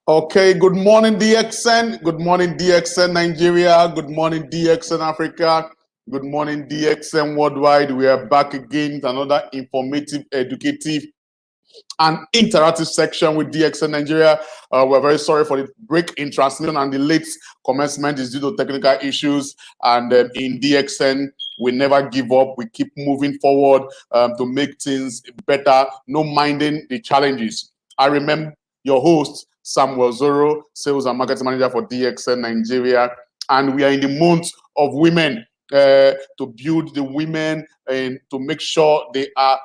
Okay, good morning DXN, good morning DXN Nigeria, good morning DXN Africa, good morning DXN worldwide. We are back again with another informative, educative and interactive section with DXN Nigeria. We're very sorry for the break in transmission and the late commencement is due to technical issues. And in DXN, we never give up. We keep moving forward to make things better, no minding the challenges. I remember your host, Samuel Zoro, Sales and Marketing Manager for DXN Nigeria. And we are in the month of women to build the women and to make sure they are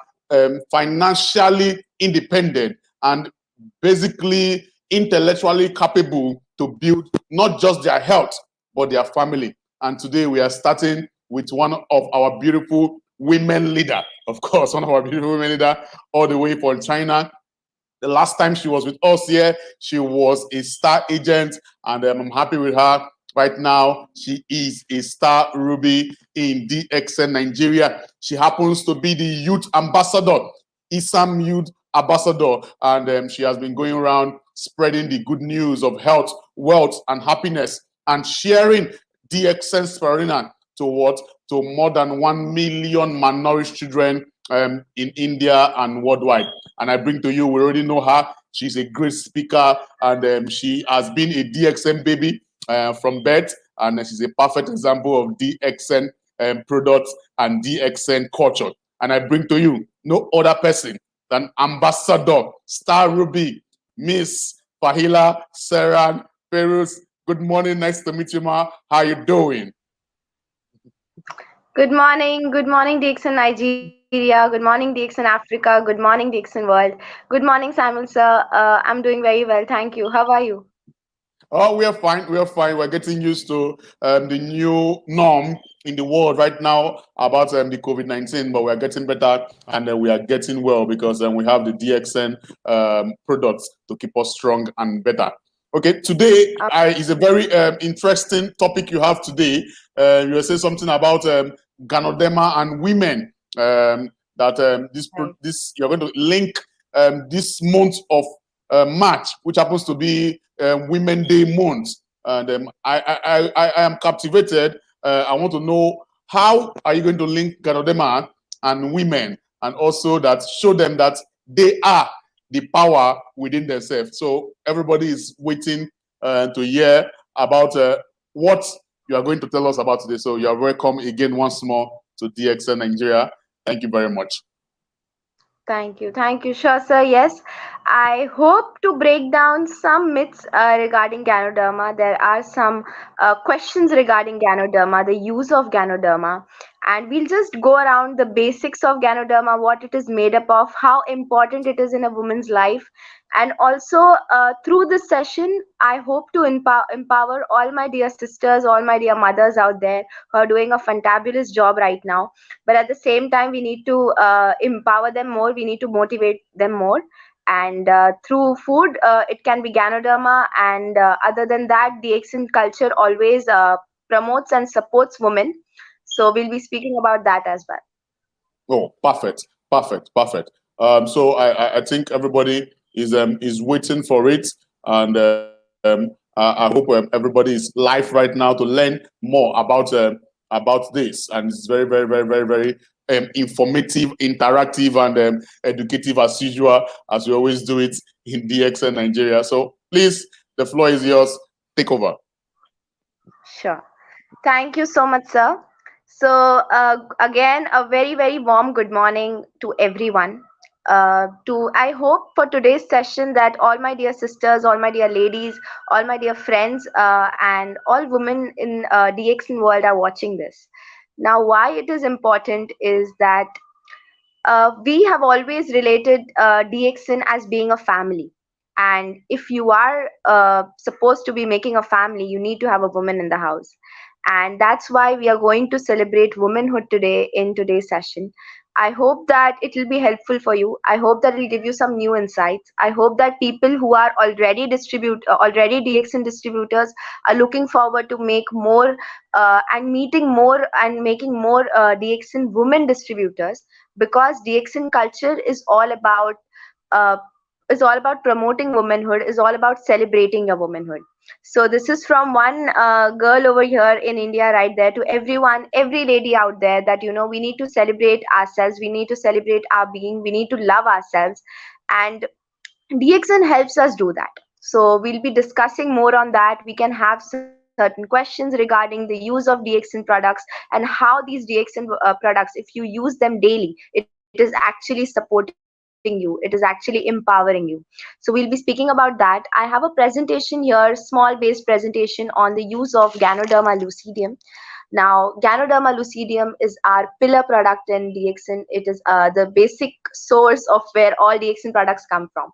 financially independent and basically intellectually capable to build not just their health, but their family. And today we are starting with one of our beautiful women leader, of course, one of our beautiful women leader all the way from China. The last time she was with us here, she was a star agent, and I'm happy with her. Right now, she is a star ruby in DXN Nigeria. She happens to be the youth ambassador, IIMSAM Youth Ambassador, and she has been going around spreading the good news of health, wealth, and happiness, and sharing DXN Spirulina to more than 1 million malnourished children in India and worldwide. And I bring to you, we already know her. She's a great speaker, and she has been a DXN baby from birth, and she's a perfect example of DXN products and DXN culture. And I bring to you no other person than Ambassador Star Ruby, Miss FAHEELA Sarang. Good morning, nice to meet you, ma. How you doing? Good morning DXN Nigeria, good morning DXN Africa, good morning DXN world, good morning Simon sir. I'm doing very well, thank you. How are you? Oh, we are fine. We are fine. We're getting used to the new norm in the world right now about the COVID-19, but we're getting better and we are getting well because we have the DXN products to keep us strong and better. Okay, today is a very interesting topic you have today. You will say something about GANODERMA and women. This you're going to link this month of March, which happens to be Women Day month, and I am captivated. I want to know how are you going to link GANODERMA and women, and also that show them that they are the power within themselves. So everybody is waiting to hear about what you are going to tell us about today. So you are welcome again once more to DXN Nigeria. Thank you very much. Thank you. Sure, sir. Yes, I hope to break down some myths regarding Ganoderma. There are some questions regarding Ganoderma, the use of Ganoderma, and we'll just go around the basics of Ganoderma, what it is made up of, how important it is in a woman's life, and also through this session, I hope to empower all my dear sisters, all my dear mothers out there who are doing a fantabulous job right now. But at the same time, we need to empower them more, we need to motivate them more, and through food it can be Ganoderma, and other than that, the DXN culture always promotes and supports women, so we'll be speaking about that as well. Oh, perfect. So I think everybody is waiting for it, and I hope everybody is live right now to learn more about this, and it's very informative, interactive, and educative as usual, as we always do it in DXN Nigeria. So please, the floor is yours. Take over. Sure. Thank you so much, sir. So again, a very warm good morning to everyone. I hope for today's session that all my dear sisters, all my dear ladies, all my dear friends, and all women in DXN world are watching this. Now, why it is important is that we have always related DXN as being a family. And if you are supposed to be making a family, you need to have a woman in the house. And that's why we are going to celebrate womanhood today in today's session. I hope that it will be helpful for you. I hope that it will give you some new insights. I hope that people who are already already DXN distributors are looking forward to make more and meeting more and making more DXN women distributors, because DXN culture is all about uh, is all about promoting womanhood, is all about celebrating your womanhood. So this is from one girl over here in India right there to everyone, every lady out there, that we need to celebrate ourselves, we need to celebrate our being, we need to love ourselves, and DXN helps us do that. So we'll be discussing more on that. We can have certain questions regarding the use of DXN products and how these DXN products, if you use them daily, it is actually supporting you. It is actually empowering you. So we'll be speaking about that. I have a presentation here, small based presentation on the use of Ganoderma lucidum. Now, Ganoderma lucidum is our pillar product in DXN. It is the basic source of where all DXN products come from.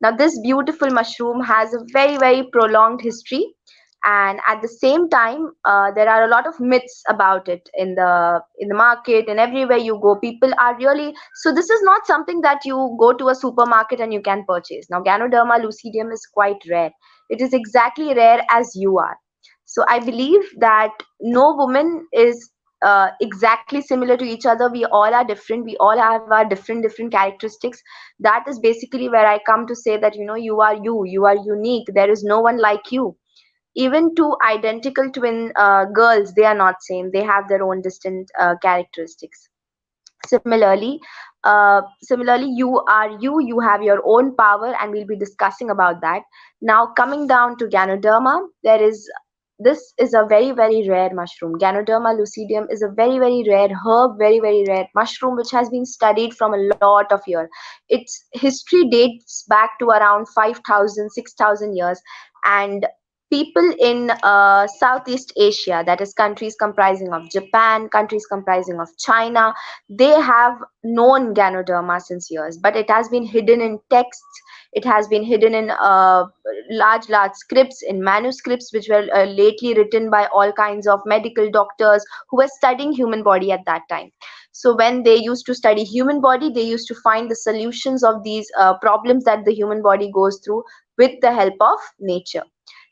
Now, this beautiful mushroom has a very, very prolonged history, and at the same time, there are a lot of myths about it in the market, and everywhere you go, people are really, so this is not something that you go to a supermarket and you can purchase. Now, Ganoderma lucidum is quite rare. It is exactly rare as you are. So I believe that no woman is exactly similar to each other. We all are different. We all have our different characteristics. That is basically where I come to say that you are you. You are unique. There is no one like you. Even two identical twin girls, they are not same. They have their own distinct characteristics. Similarly, you are you. You have your own power, and we'll be discussing about that. Now, coming down to Ganoderma, this is a very, very rare mushroom. Ganoderma lucidum is a very, very rare herb, very, very rare mushroom, which has been studied from a lot of years. Its history dates back to around 5,000, 6,000 years, and people in Southeast Asia, that is countries comprising of Japan, countries comprising of China, they have known Ganoderma since years, but it has been hidden in texts. It has been hidden in large scripts, in manuscripts, which were lately written by all kinds of medical doctors who were studying human body at that time. So when they used to study human body, they used to find the solutions of these problems that the human body goes through with the help of nature.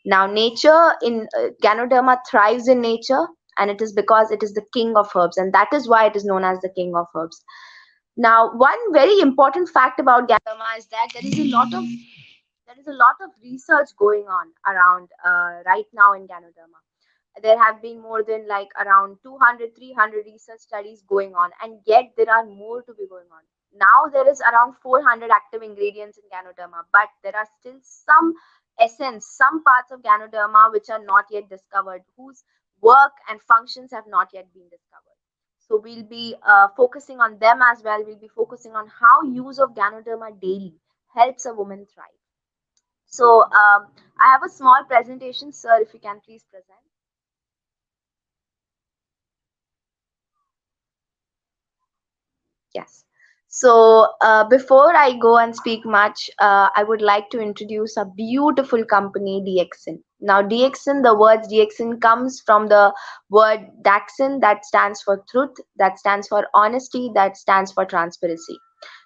Now, nature in Ganoderma thrives in nature, and it is because it is the king of herbs, and that is why it is known as the king of herbs. Now, one very important fact about Ganoderma is that there is a lot of research going on around right now in Ganoderma. There have been more than like around 200, 300 research studies going on, and yet there are more to be going on. Now there is around 400 active ingredients in Ganoderma, but there are still some essence, some parts of Ganoderma which are not yet discovered, whose work and functions have not yet been discovered. So we'll be focusing on them as well. We'll be focusing on how use of Ganoderma daily helps a woman thrive. So I have a small presentation, sir, if you can please present. Yes. So before I go and speak much, I would like to introduce a beautiful company, DXN. Now, DXN, the word DXN comes from the word Daxin, that stands for truth, that stands for honesty, that stands for transparency.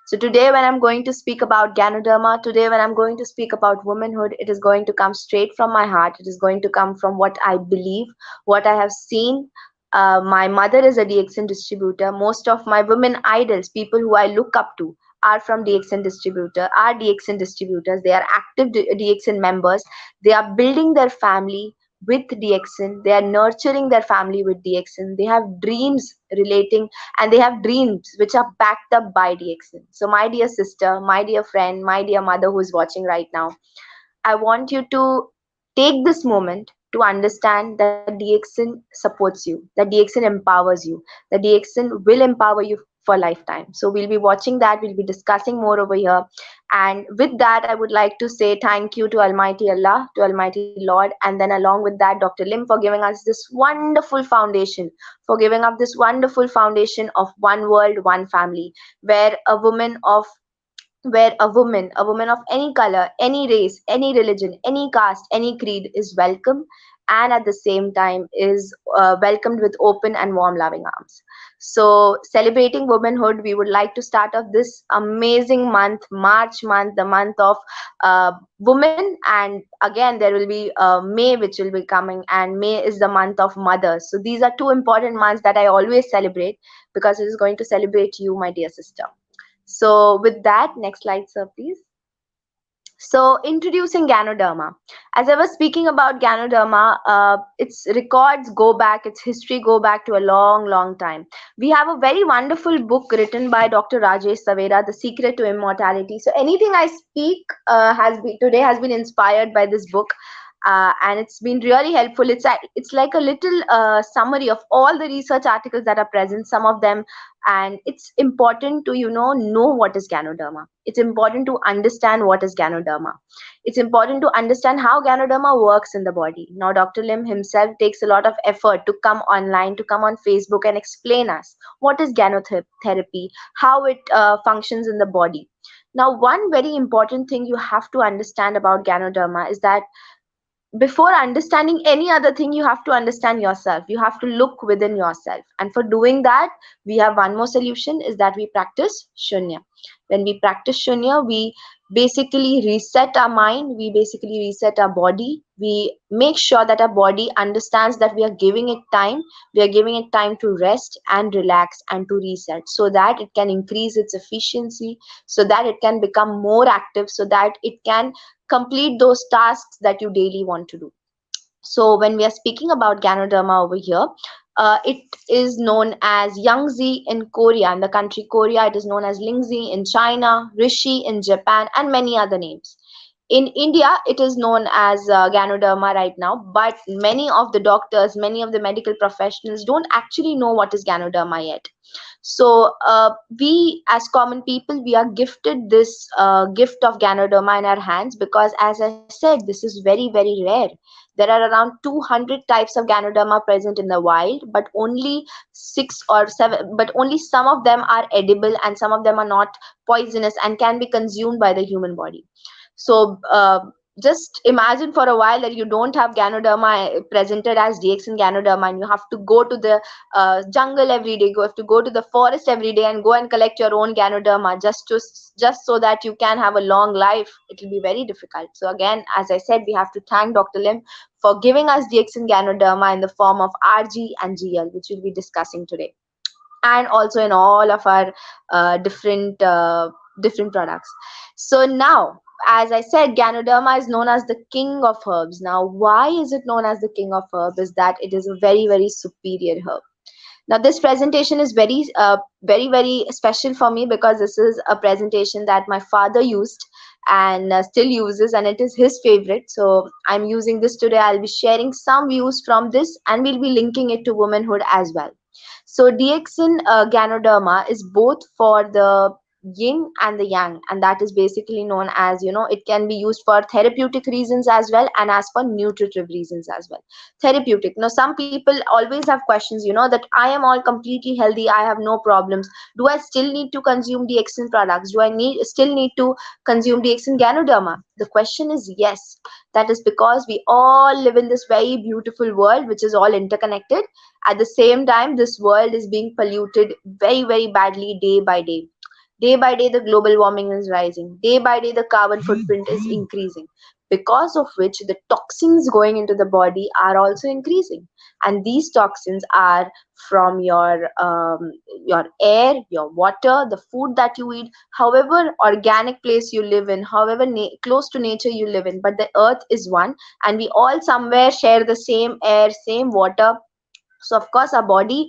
So today, when I'm going to speak about Ganoderma, today when I'm going to speak about womanhood, it is going to come straight from my heart. It is going to come from what I believe, what I have seen. My mother is a DXN distributor. Most of my women idols, people who I look up to, are from DXN distributor, are DXN distributors. They are active DXN members. They are building their family with DXN. They are nurturing their family with DXN. They have dreams relating, and they have dreams which are backed up by DXN. So, my dear sister, my dear friend, my dear mother who is watching right now, I want you to take this moment to understand that DXN supports you, that DXN empowers you, that DXN will empower you for lifetime. So we'll be watching that, we'll be discussing more over here. And with that, I would like to say thank you to Almighty Allah, to Almighty Lord, and then along with that, Dr. Lim, for giving us this wonderful foundation, for giving up this wonderful foundation of one world, one family, where a woman of a woman of any color, any race, any religion, any caste, any creed is welcome, and at the same time is welcomed with open and warm loving arms. So celebrating womanhood, we would like to start off this amazing month, March month, the month of women, and again there will be May, which will be coming, and May is the month of mothers. So these are two important months that I always celebrate, because it is going to celebrate you, my dear sister. So with that, next slide, sir, please. So, introducing Ganoderma. As I was speaking about Ganoderma, its records go back, its history go back to a long, long time. We have a very wonderful book written by Dr. Rajesh Savera, The Secret to Immortality. So, anything I speak has been inspired by this book. And it's been really helpful. It's like a little summary of all the research articles that are present. Some of them, and it's important to know what is Ganoderma. It's important to understand what is Ganoderma. It's important to understand how Ganoderma works in the body. Now, Dr. Lim himself takes a lot of effort to come online, to come on Facebook and explain us what is ganotherapy, how it functions in the body. Now, one very important thing you have to understand about Ganoderma is that before understanding any other thing, you have to understand yourself. You have to look within yourself, and for doing that, we have one more solution, is that we practice shunya. When we practice shunya, we basically reset our mind, we basically reset our body, we make sure that our body understands that we are giving it time, we are giving it time to rest and relax and to reset, so that it can increase its efficiency, so that it can become more active, so that it can complete those tasks that you daily want to do. So when we are speaking about Ganoderma over here, it is known as Yangtze in Korea, in the country Korea. It is known as Lingzi in China, Rishi in Japan, and many other names. In India, it is known as Ganoderma right now, but many of the doctors, many of the medical professionals don't actually know what is Ganoderma yet. So we as common people, we are gifted this gift of Ganoderma in our hands, because as I said, this is very, very rare. There are around 200 types of Ganoderma present in the wild, but only six or seven, but only some of them are edible and some of them are not poisonous and can be consumed by the human body. So just imagine for a while that you don't have Ganoderma presented as DX Ganoderma, and you have to go to the jungle every day, you have to go to the forest every day and go and collect your own Ganoderma just so that you can have a long life. It will be very difficult. So again, as I said, we have to thank Dr. Lim for giving us DX Ganoderma in the form of RG and GL, which we'll be discussing today, and also in all of our different products. So now, as I said, Ganoderma is known as the king of herbs. Now, why is it known as the king of herbs? Is that it is a very, very superior herb. Now, this presentation is very, very special for me, because this is a presentation that my father used and still uses, and it is his favorite. So I'm using this today. I'll be sharing some views from this, and we'll be linking it to womanhood as well. So Dioxin Ganoderma is both for the yin and the yang, and that is basically known as, it can be used for therapeutic reasons as well, and as for nutritive reasons as well. Therapeutic. Now, some people always have questions, that I am all completely healthy, I have no problems. Do I still need to consume Dioxin products? Do I still need to consume Dioxin Ganoderma? The question is yes. That is because we all live in this very beautiful world, which is all interconnected. At the same time, this world is being polluted very, very badly day by day. Day by day, the global warming is rising. Day by day, the carbon footprint is increasing, because of which the toxins going into the body are also increasing. And these toxins are from your air, your water, the food that you eat, however organic place you live in, however close to nature you live in. But the earth is one, and we all somewhere share the same air, same water. So of course our body,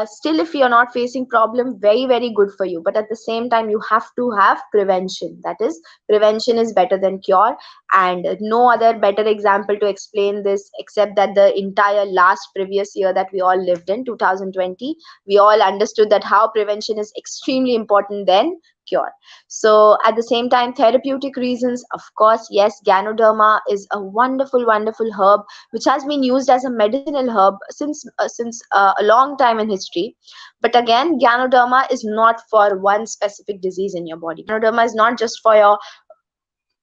still, if you're not facing problem, very, very good for you. But at the same time, you have to have prevention. That is, prevention is better than cure. And no other better example to explain this, except that the entire last previous year that we all lived in, 2020, we all understood that how prevention is extremely important than cure. So at the same time, therapeutic reasons, of course, yes, Ganoderma is a wonderful, wonderful herb which has been used as a medicinal herb since a long time in history. But again, Ganoderma is not for one specific disease in your body. Ganoderma is not just for your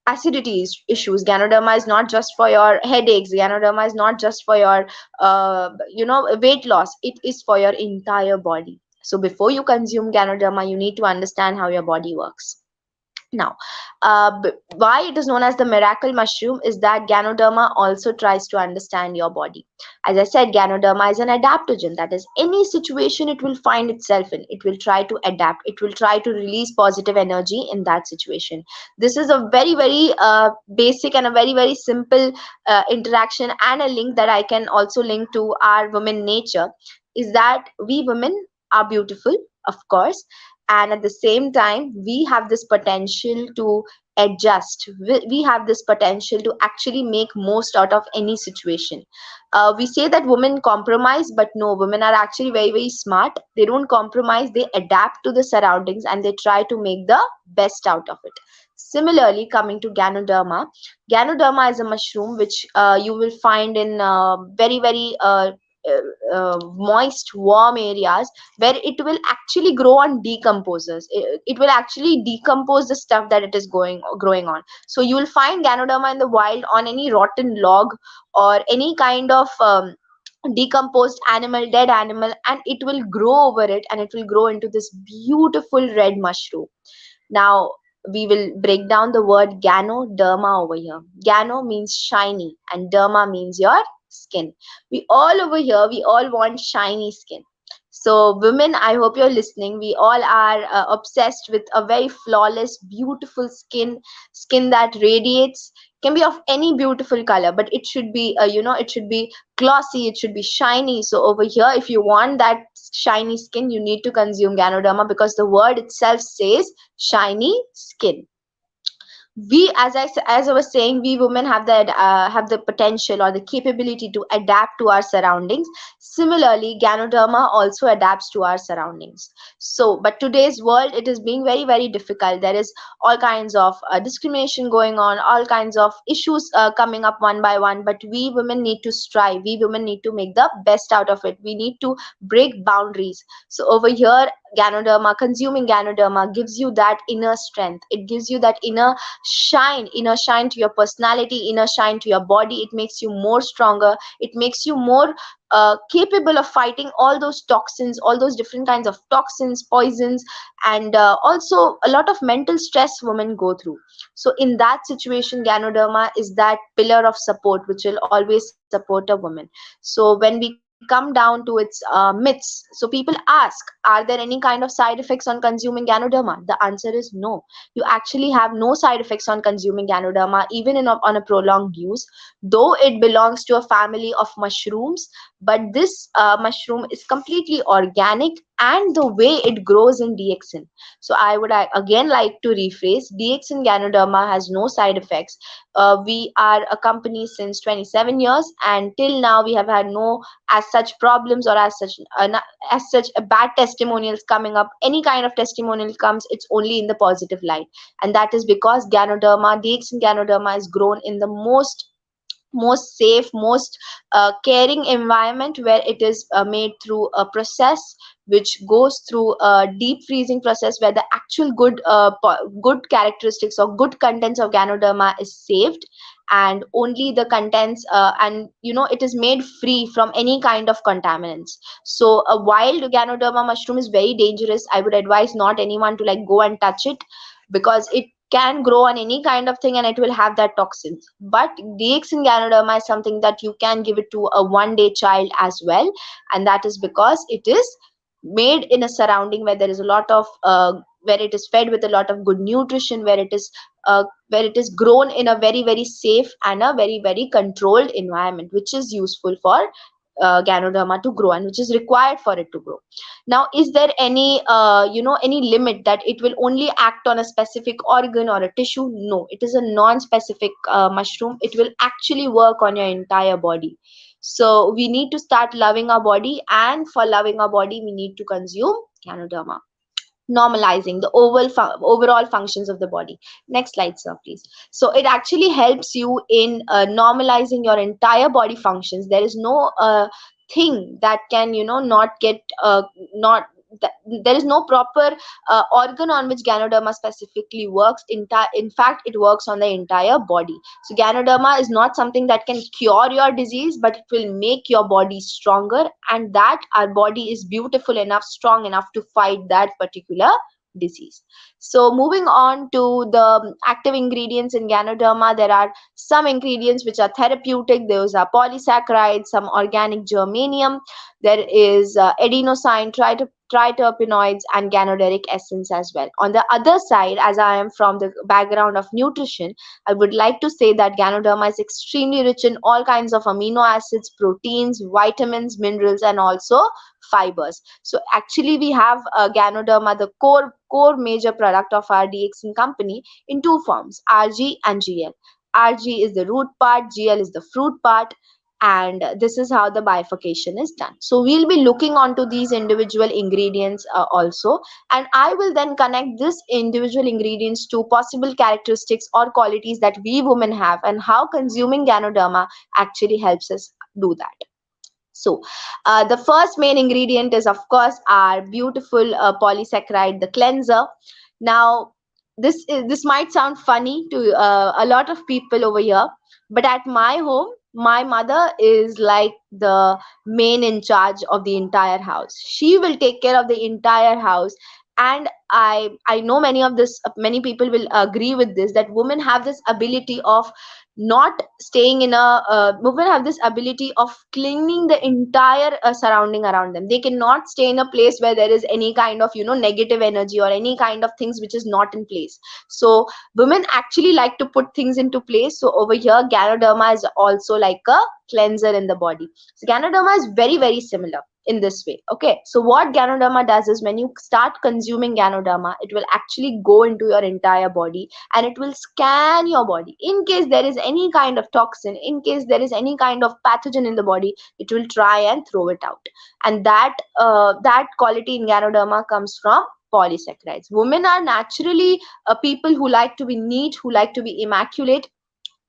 acidity issues. Ganoderma is not just for your headaches. Ganoderma is not just for your weight loss. It is for your entire body. So before you consume Ganoderma, you need to understand how your body works. Now, why it is known as the miracle mushroom is that Ganoderma also tries to understand your body. As I said, Ganoderma is an adaptogen. That is, any situation it will find itself in, it will try to adapt. It will try to release positive energy in that situation. This is a very, very basic and a very, very simple interaction, and a link that I can also link to our women nature is that we women are beautiful, of course, and at the same time we have this potential to adjust. We have this potential to actually make most out of any situation. We say that women compromise, but no, women are actually very, very smart. They don't compromise, they adapt to the surroundings and they try to make the best out of it. Similarly, coming to Ganoderma, Ganoderma is a mushroom which you will find in very, very moist, warm areas where it will actually grow on decomposers. It will actually decompose the stuff that it is growing on. So you will find Ganoderma in the wild on any rotten log or any kind of decomposed animal, dead animal, and it will grow over it and it will grow into this beautiful red mushroom. Now, we will break down the word Ganoderma over here. Gano means shiny and derma means your skin. We all over here, we all want shiny skin. So, women, I hope you're listening. We all are obsessed with a very flawless, beautiful skin that radiates. Can be of any beautiful color, but it should be, it should be glossy, it should be shiny. So over here, if you want that shiny skin, you need to consume Ganoderma because the word itself says shiny skin. We, as I was saying, we women have the potential or the capability to adapt to our surroundings. Similarly, Ganoderma also adapts to our surroundings. So, but today's world, it is being very, very difficult. There is all kinds of discrimination going on, all kinds of issues coming up one by one, but we women need to strive. We women need to make the best out of it. We need to break boundaries. So over here, consuming Ganoderma gives you that inner strength. It gives you that inner shine to your personality, inner shine to your body. It makes you more stronger. It makes you more capable of fighting all those toxins, all those different kinds of toxins, poisons, and also a lot of mental stress women go through. So in that situation, Ganoderma is that pillar of support which will always support a woman. So when we come down to its myths, so people ask, are there any kind of side effects on consuming Ganoderma? The answer is no. You actually have no side effects on consuming Ganoderma, even on a prolonged use, though it belongs to a family of mushrooms. But this mushroom is completely organic, and the way it grows in DXN. So I would again like to rephrase, DXN Ganoderma has no side effects. We are a company since 27 years, and till now we have had no as such problems or as such bad testimonials coming up. Any kind of testimonial comes, it's only in the positive light, and that is because Ganoderma, DXN Ganoderma, is grown in the most safe, most caring environment, where it is made through a process which goes through a deep freezing process, where the actual good characteristics or good contents of Ganoderma is saved, and only the contents and it is made free from any kind of contaminants. So a wild Ganoderma mushroom is very dangerous. I would advise not anyone to like go and touch it, because it can grow on any kind of thing and it will have that toxins. But DXN Ganoderma is something that you can give it to a 1-day child as well, and that is because it is made in a surrounding where there is a lot of where it is fed with a lot of good nutrition, where it is grown in a very, very safe and a very, very controlled environment, which is useful for Ganoderma to grow and which is required for it to grow. Now, is there any any limit that it will only act on a specific organ or a tissue? No, it is a non-specific mushroom. It will actually work on your entire body. So we need to start loving our body, and for loving our body, we need to consume Ganoderma. Normalizing the overall functions of the body. Next slide, sir, please. So it actually helps you in normalizing your entire body functions. There is no thing that can not get not th there is no proper organ on which Ganoderma specifically works. In fact, it works on the entire body. So Ganoderma is not something that can cure your disease, but it will make your body stronger, and that our body is beautiful enough, strong enough to fight that particular disease. So moving on to the active ingredients in Ganoderma, there are some ingredients which are therapeutic. Those are polysaccharides, some organic germanium. There is adenosine, triterpenoids, and ganoderic essence as well. On the other side, as I am from the background of nutrition, I would like to say that Ganoderma is extremely rich in all kinds of amino acids, proteins, vitamins, minerals, and also fibers. So actually, we have Ganoderma, the core major product of our DXN company, in two forms: RG and GL. RG is the root part, GL is the fruit part, and this is how the bifurcation is done. So we'll be looking onto these individual ingredients also, and I will then connect this individual ingredients to possible characteristics or qualities that we women have, and how consuming Ganoderma actually helps us do that. So, the first main ingredient is, of course, our beautiful polysaccharide, the cleanser. Now, this might sound funny to a lot of people over here, but at my home, my mother is like the main in charge of the entire house. She will take care of the entire house, and I know many people will agree with this, that women have this ability of not staying in a women have this ability of cleaning the entire surrounding around them. They cannot stay in a place where there is any kind of negative energy or any kind of things which is not in place. So women actually like to put things into place. So over here, Ganoderma is also like a cleanser in the body. So Ganoderma is very, very similar in this way. Okay, so what Ganoderma does is, when you start consuming Ganoderma, it will actually go into your entire body, and it will scan your body. In case there is any kind of toxin, in case there is any kind of pathogen in the body, it will try and throw it out. And that quality in Ganoderma comes from polysaccharides. Women are naturally people who like to be neat, who like to be immaculate.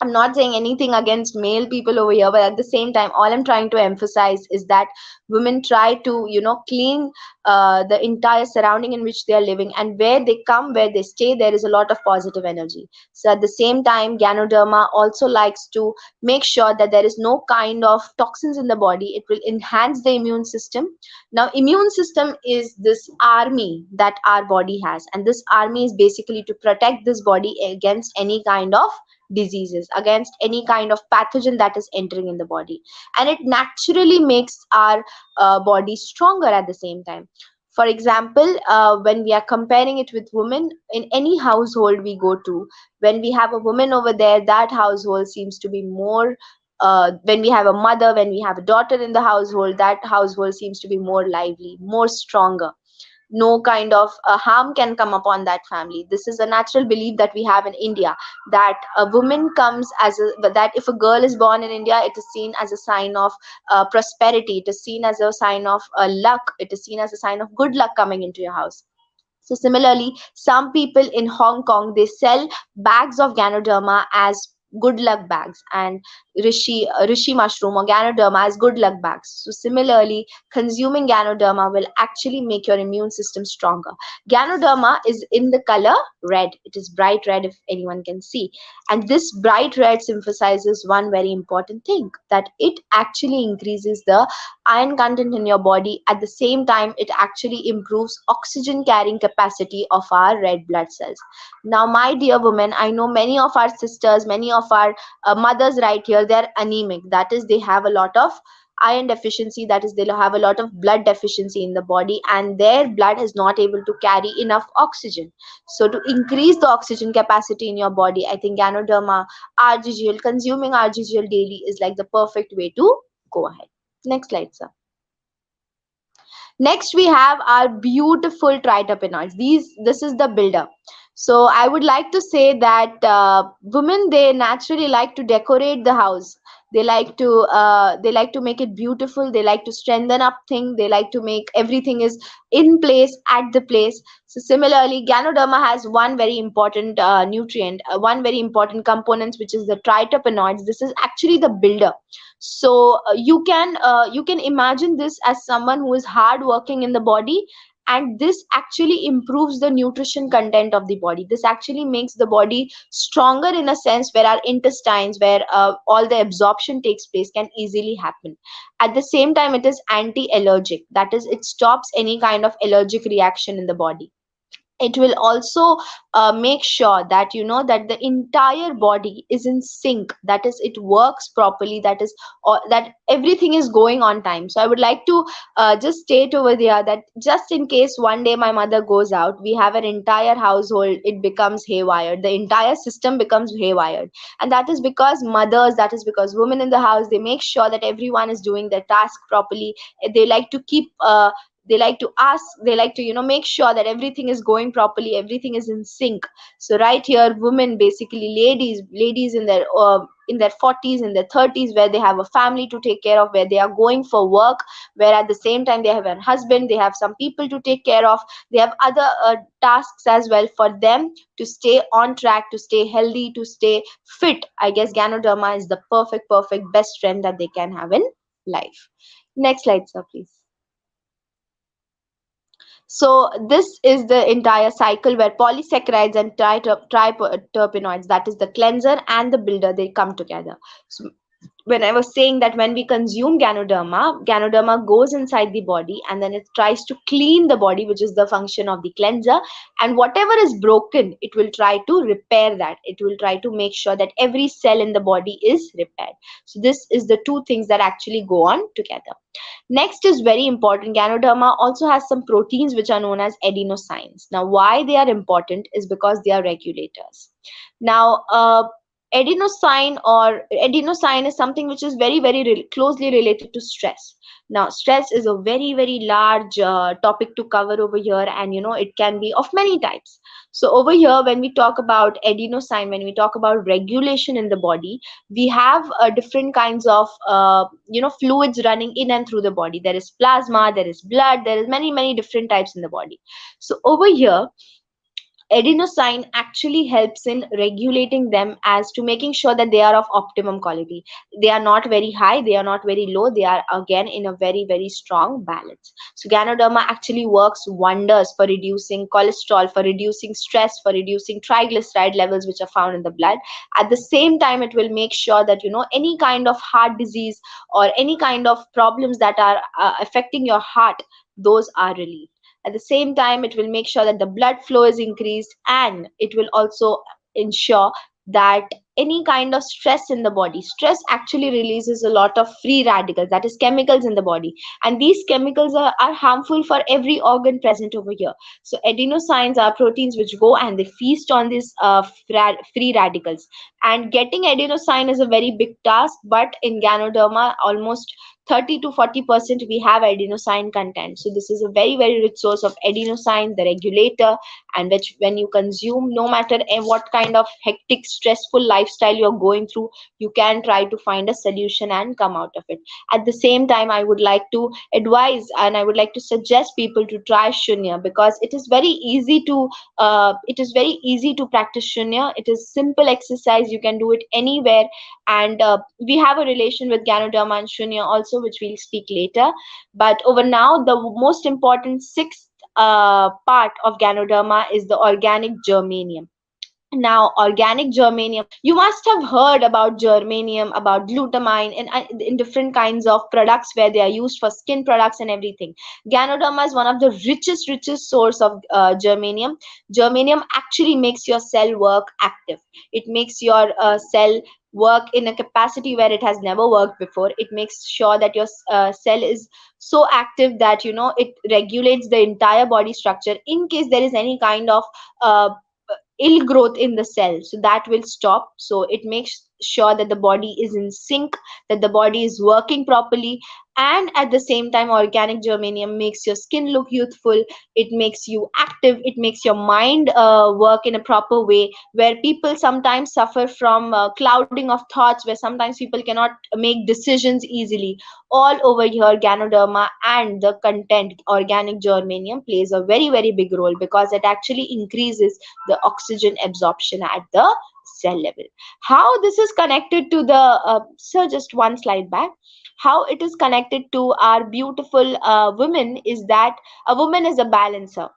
I'm not saying anything against male people over here, but at the same time, all I'm trying to emphasize is that women try to, clean the entire surrounding in which they are living, and where they come, where they stay, there is a lot of positive energy. So at the same time, Ganoderma also likes to make sure that there is no kind of toxins in the body. It will enhance the immune system. Now, immune system is this army that our body has, and this army is basically to protect this body against any kind of diseases, against any kind of pathogen that is entering in the body, and it naturally makes our body stronger at the same time. For example, when we are comparing it with women in any household we go to, when we have a woman over there, that household seems to be more when we have a mother, when we have a daughter in the household, that household seems to be more lively, more stronger. No kind of harm can come upon that family. This is a natural belief that we have in India, that a woman comes as a, that if a girl is born in India, it is seen as a sign of prosperity, it is seen as a sign of luck, it is seen as a sign of good luck coming into your house. So similarly, some people in Hong Kong, they sell bags of Ganoderma as good luck bags, and rishi mushroom or Ganoderma as good luck bags. So similarly, consuming Ganoderma will actually make your immune system stronger. Ganoderma is in the color red. It is bright red, if anyone can see. And this bright red emphasizes one very important thing, that it actually increases the iron content in your body. At the same time, it actually improves oxygen carrying capacity of our red blood cells. Now, my dear women, I know many of our sisters, many of our mothers right here, they're anemic. That is, they have a lot of iron deficiency, that is, they'll have a lot of blood deficiency in the body, and their blood is not able to carry enough oxygen. So to increase the oxygen capacity in your body, I think Ganoderma RGGL, consuming RGGL daily, is like the perfect way to go ahead. Next slide, sir. Next, we have our beautiful triterpenoids. This is the builder. So I would like to say that women, they naturally like to decorate the house. They like to make it beautiful. They like to strengthen up things. They like to make everything is in place, at the place. So similarly, Ganoderma has one very important nutrient, one very important component, which is the triterpenoids. This is actually the builder. So you can imagine this as someone who is hard working in the body, and this actually improves the nutrition content of the body. This actually makes the body stronger in a sense, where our intestines, where all the absorption takes place, can easily happen. At the same time, it is anti-allergic. That is, it stops any kind of allergic reaction in the body. it will also make sure that that the entire body is in sync, that is it works properly, that is, or that everything is going on time. So I would like to just state over there that just in case one day my mother goes out, we have an entire household, it becomes haywire, the entire system becomes haywire. And that is because mothers, that is because women in the house, they make sure that everyone is doing their task properly. They like to keep they like to ask, they like to make sure that everything is going properly, everything is in sync. So right here, women, basically ladies in their 40s, in their 30s, where they have a family to take care of, where they are going for work, where at the same time they have a husband, they have some people to take care of, they have other tasks as well. For them to stay on track, to stay healthy, to stay fit, I guess Ganoderma is the perfect best friend that they can have in life. Next slide, sir, please. So this is the entire cycle where polysaccharides and triterpenoids, that is the cleanser and the builder, they come together. So when I was saying that when we consume Ganoderma goes inside the body and then it tries to clean the body, which is the function of the cleanser. And whatever is broken, it will try to repair that. It will try to make sure that every cell in the body is repaired. So this is the two things that actually go on together. Next is very important. Ganoderma also has some proteins which are known as adenosines. Now, why they are important is because they are regulators. Now, adenosine is something which is very closely related to stress. Now, stress is a very large topic to cover over here, and it can be of many types. So over here, when we talk about adenosine, when we talk about regulation in the body, we have different kinds of fluids running in and through the body. There is plasma, there is blood, there is many different types in the body. So over here, adenosine actually helps in regulating them as to making sure that they are of optimum quality. They are not very high, they are not very low, they are again in a very strong balance. So Ganoderma actually works wonders for reducing cholesterol, for reducing stress, for reducing triglyceride levels which are found in the blood. At the same time, it will make sure that any kind of heart disease or any kind of problems that are affecting your heart, those are relieved. At the same time, it will make sure that the blood flow is increased, and it will also ensure that any kind of stress in the body, stress actually releases a lot of free radicals, that is chemicals in the body, and these chemicals are harmful for every organ present over here. So adenosines are proteins which go and they feast on these free radicals, and getting adenosine is a very big task, but in Ganoderma, almost 30 to 40% we have adenosine content. So this is a very rich source of adenosine, the regulator, and which when you consume, no matter what kind of hectic, stressful lifestyle you're going through, you can try to find a solution and come out of it. At the same time, I would like to advise and I would like to suggest people to try Shunya, because it is very easy to practice Shunya. It is simple exercise, you can do it anywhere, and we have a relation with Ganoderma and Shunya also, which we'll speak later. But over now, the most important sixth part of Ganoderma is the organic germanium. Now, organic germanium, you must have heard about germanium, about glutamine, and in different kinds of products where they are used for skin products and everything. Ganoderma is one of the richest source of germanium. Germanium actually makes your cell work active. It makes your cell work in a capacity where it has never worked before. It makes sure that your cell is so active that it regulates the entire body structure. In case there is any kind of ill growth in the cell, so that will stop. So it makes sure that the body is in sync, that the body is working properly. And at the same time, organic germanium makes your skin look youthful, it makes you active, it makes your mind work in a proper way, where people sometimes suffer from clouding of thoughts, where sometimes people cannot make decisions easily. All over here, Ganoderma and the content organic germanium plays a very big role, because it actually increases the oxygen absorption at the cell level. How this is connected to the sir, just one slide back, how it is connected to our beautiful women is that a woman is a balancer.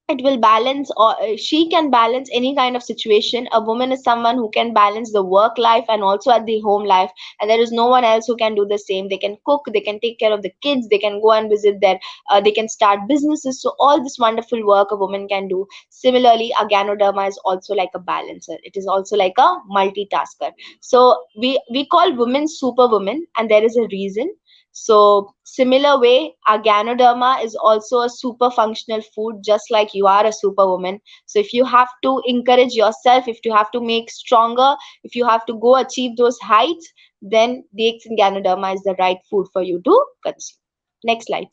it will balance, or she can balance any kind of situation. A woman is someone who can balance the work life and also at the home life, and there is no one else who can do the same. They can cook, they can take care of the kids, they can go and visit their they can start businesses. So all this wonderful work a woman can do. Similarly, a ganoderma is also like a balancer, it is also like a multitasker. So we call women superwomen, and there is a reason. So similar way, our Ganoderma is also a super functional food, just like you are a superwoman. So if you have to encourage yourself, if you have to make stronger, if you have to go achieve those heights, then DX and Ganoderma is the right food for you to consume. Next slide.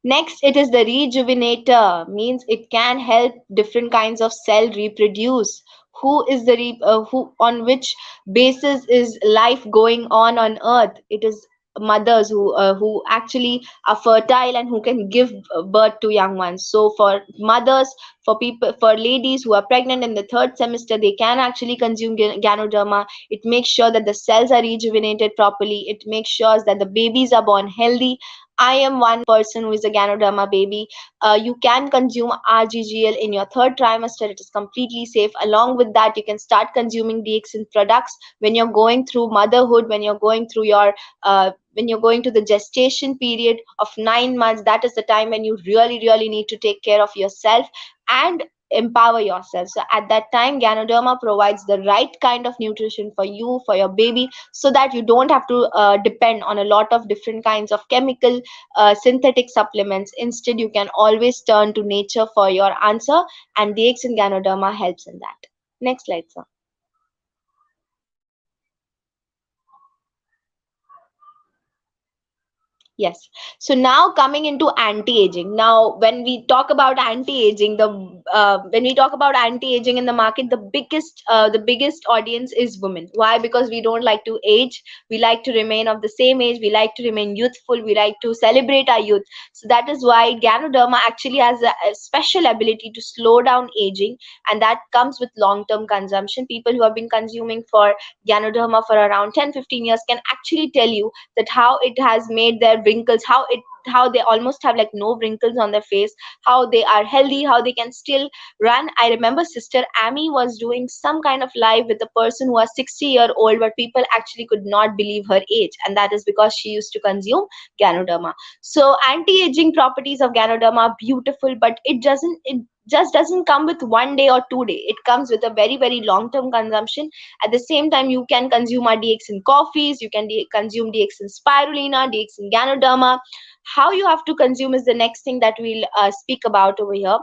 Next, it is the rejuvenator, means it can help different kinds of cell reproduce. Who is the who, on which basis is life going on earth? It is mothers who actually are fertile and who can give birth to young ones. So for mothers, for people, for ladies who are pregnant in the third semester, they can actually consume Ganoderma. It makes sure that the cells are rejuvenated properly. It makes sure that the babies are born healthy. I am one person who is a Ganoderma baby. You can consume RGGL in your third trimester. It is completely safe. Along with that, you can start consuming DXN products when you're going through motherhood, when you're going to the gestation period of 9 months. That is the time when you really, really need to take care of yourself and empower yourself. So at that time, Ganoderma provides the right kind of nutrition for you, for your baby, so that you don't have to depend on a lot of different kinds of chemical synthetic supplements. Instead, you can always turn to nature for your answer, and DX and Ganoderma helps in that. Next slide, sir. Yes. So now coming into anti-aging. Now, when we talk about anti-aging, when we talk about anti-aging in the market, the biggest audience is women. Why? Because we don't like to age. We like to remain of the same age. We like to remain youthful. We like to celebrate our youth. So that is why Ganoderma actually has a special ability to slow down aging, and that comes with long-term consumption. People who have been consuming for Ganoderma for around 10-15 years can actually tell you that how it has made their wrinkles, how they almost have like no wrinkles on their face, how they are healthy, how they can still run. I remember Sister Amy was doing some kind of live with a person who was 60-year-old, but people actually could not believe her age, and that is because she used to consume Ganoderma. So anti-aging properties of Ganoderma are beautiful, but it just doesn't come with 1 day or 2 day. It comes with a very, very long term consumption. At the same time, you can consume our DX in coffees, you can consume DX in spirulina, DX in Ganoderma. How you have to consume is the next thing that we'll speak about over here.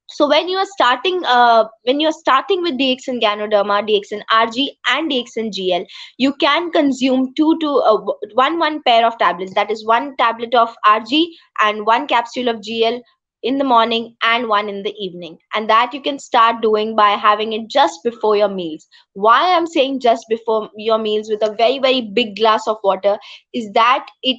So when you are starting with DX and Ganoderma, DX and RG, and DX and GL, you can consume one pair of tablets. That is one tablet of RG and one capsule of GL in the morning and one in the evening. And that you can start doing by having it just before your meals. Why I'm saying just before your meals with a very, very big glass of water is that it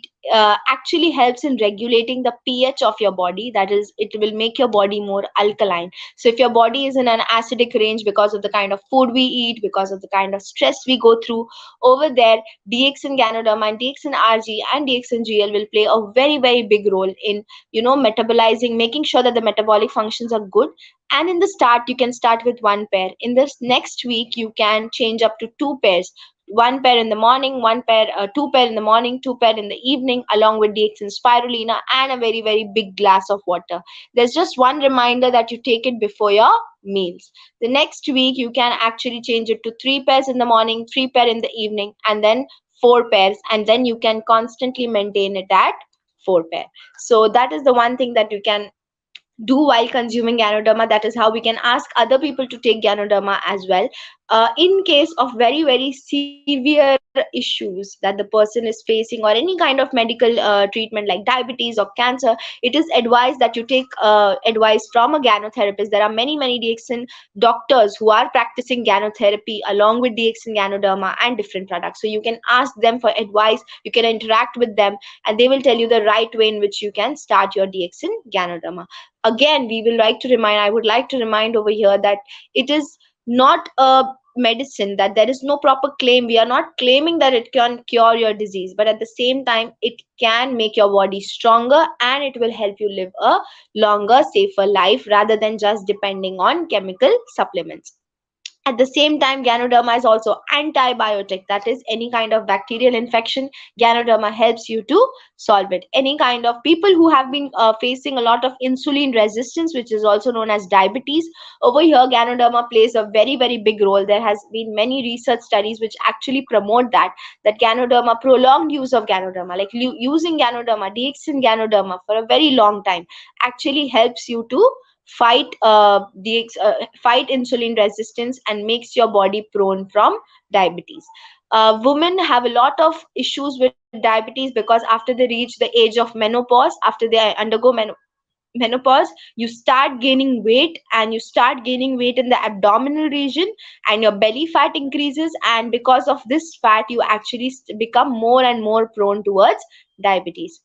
actually helps in regulating the pH of your body. That is, it will make your body more alkaline. So if your body is in an acidic range because of the kind of food we eat, because of the kind of stress we go through, over there, DX and Ganoderma and DX and RG and DX and GL will play a very, very big role in, metabolizing, making sure that the metabolic functions are good. And in the start, you can start with one pair. In this next week, you can change up to two pairs. One pair in the morning, two pair in the morning, two pair in the evening, along with DX and spirulina and a very, very big glass of water. There's just one reminder that you take it before your meals. The next week, you can actually change it to three pairs in the morning, three pair in the evening, and then four pairs. And then you can constantly maintain it at four pair. So that is the one thing that you can do while consuming Ganoderma. That is how we can ask other people to take Ganoderma as well. In case of very, very severe issues that the person is facing, or any kind of medical treatment like diabetes or cancer, it is advised that you take advice from a ganotherapist. There are many, many DXN doctors who are practicing ganotherapy along with DXN Ganoderma and different products. So you can ask them for advice, you can interact with them, and they will tell you the right way in which you can start your DXN Ganoderma. Again, I would like to remind over here that it is not a medicine, that there is no proper claim. We are not claiming that it can cure your disease, but at the same time it can make your body stronger, and it will help you live a longer, safer life rather than just depending on chemical supplements. At the same time, Ganoderma is also antibiotic. That is, any kind of bacterial infection, Ganoderma helps you to solve it. Any kind of people who have been facing a lot of insulin resistance, which is also known as diabetes, over here Ganoderma plays a very very big role. There has been many research studies which actually promote that Ganoderma, prolonged use of Ganoderma, like using Ganoderma, DX Ganoderma for a very long time, actually helps you to fight fight insulin resistance and makes your body prone from diabetes. Women have a lot of issues with diabetes because after they reach the age of menopause, after they undergo menopause, you start gaining weight, and you start gaining weight in the abdominal region, and your belly fat increases, and because of this fat you actually become more and more prone towards diabetes.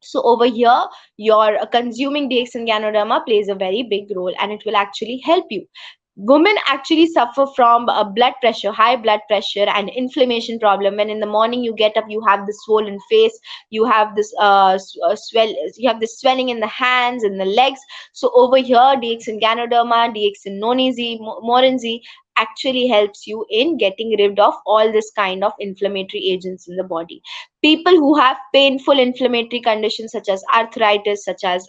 So over here, your consuming DX and Ganoderma plays a very big role, and it will actually help you. Women actually suffer from blood pressure, high blood pressure, and inflammation problem. When in the morning you get up, you have this swollen face, you have this you have this swelling in the hands and the legs. So over here, DX and Ganoderma, DX and Morinzi actually helps you in getting rid of all this kind of inflammatory agents in the body. People who have painful inflammatory conditions such as arthritis, such as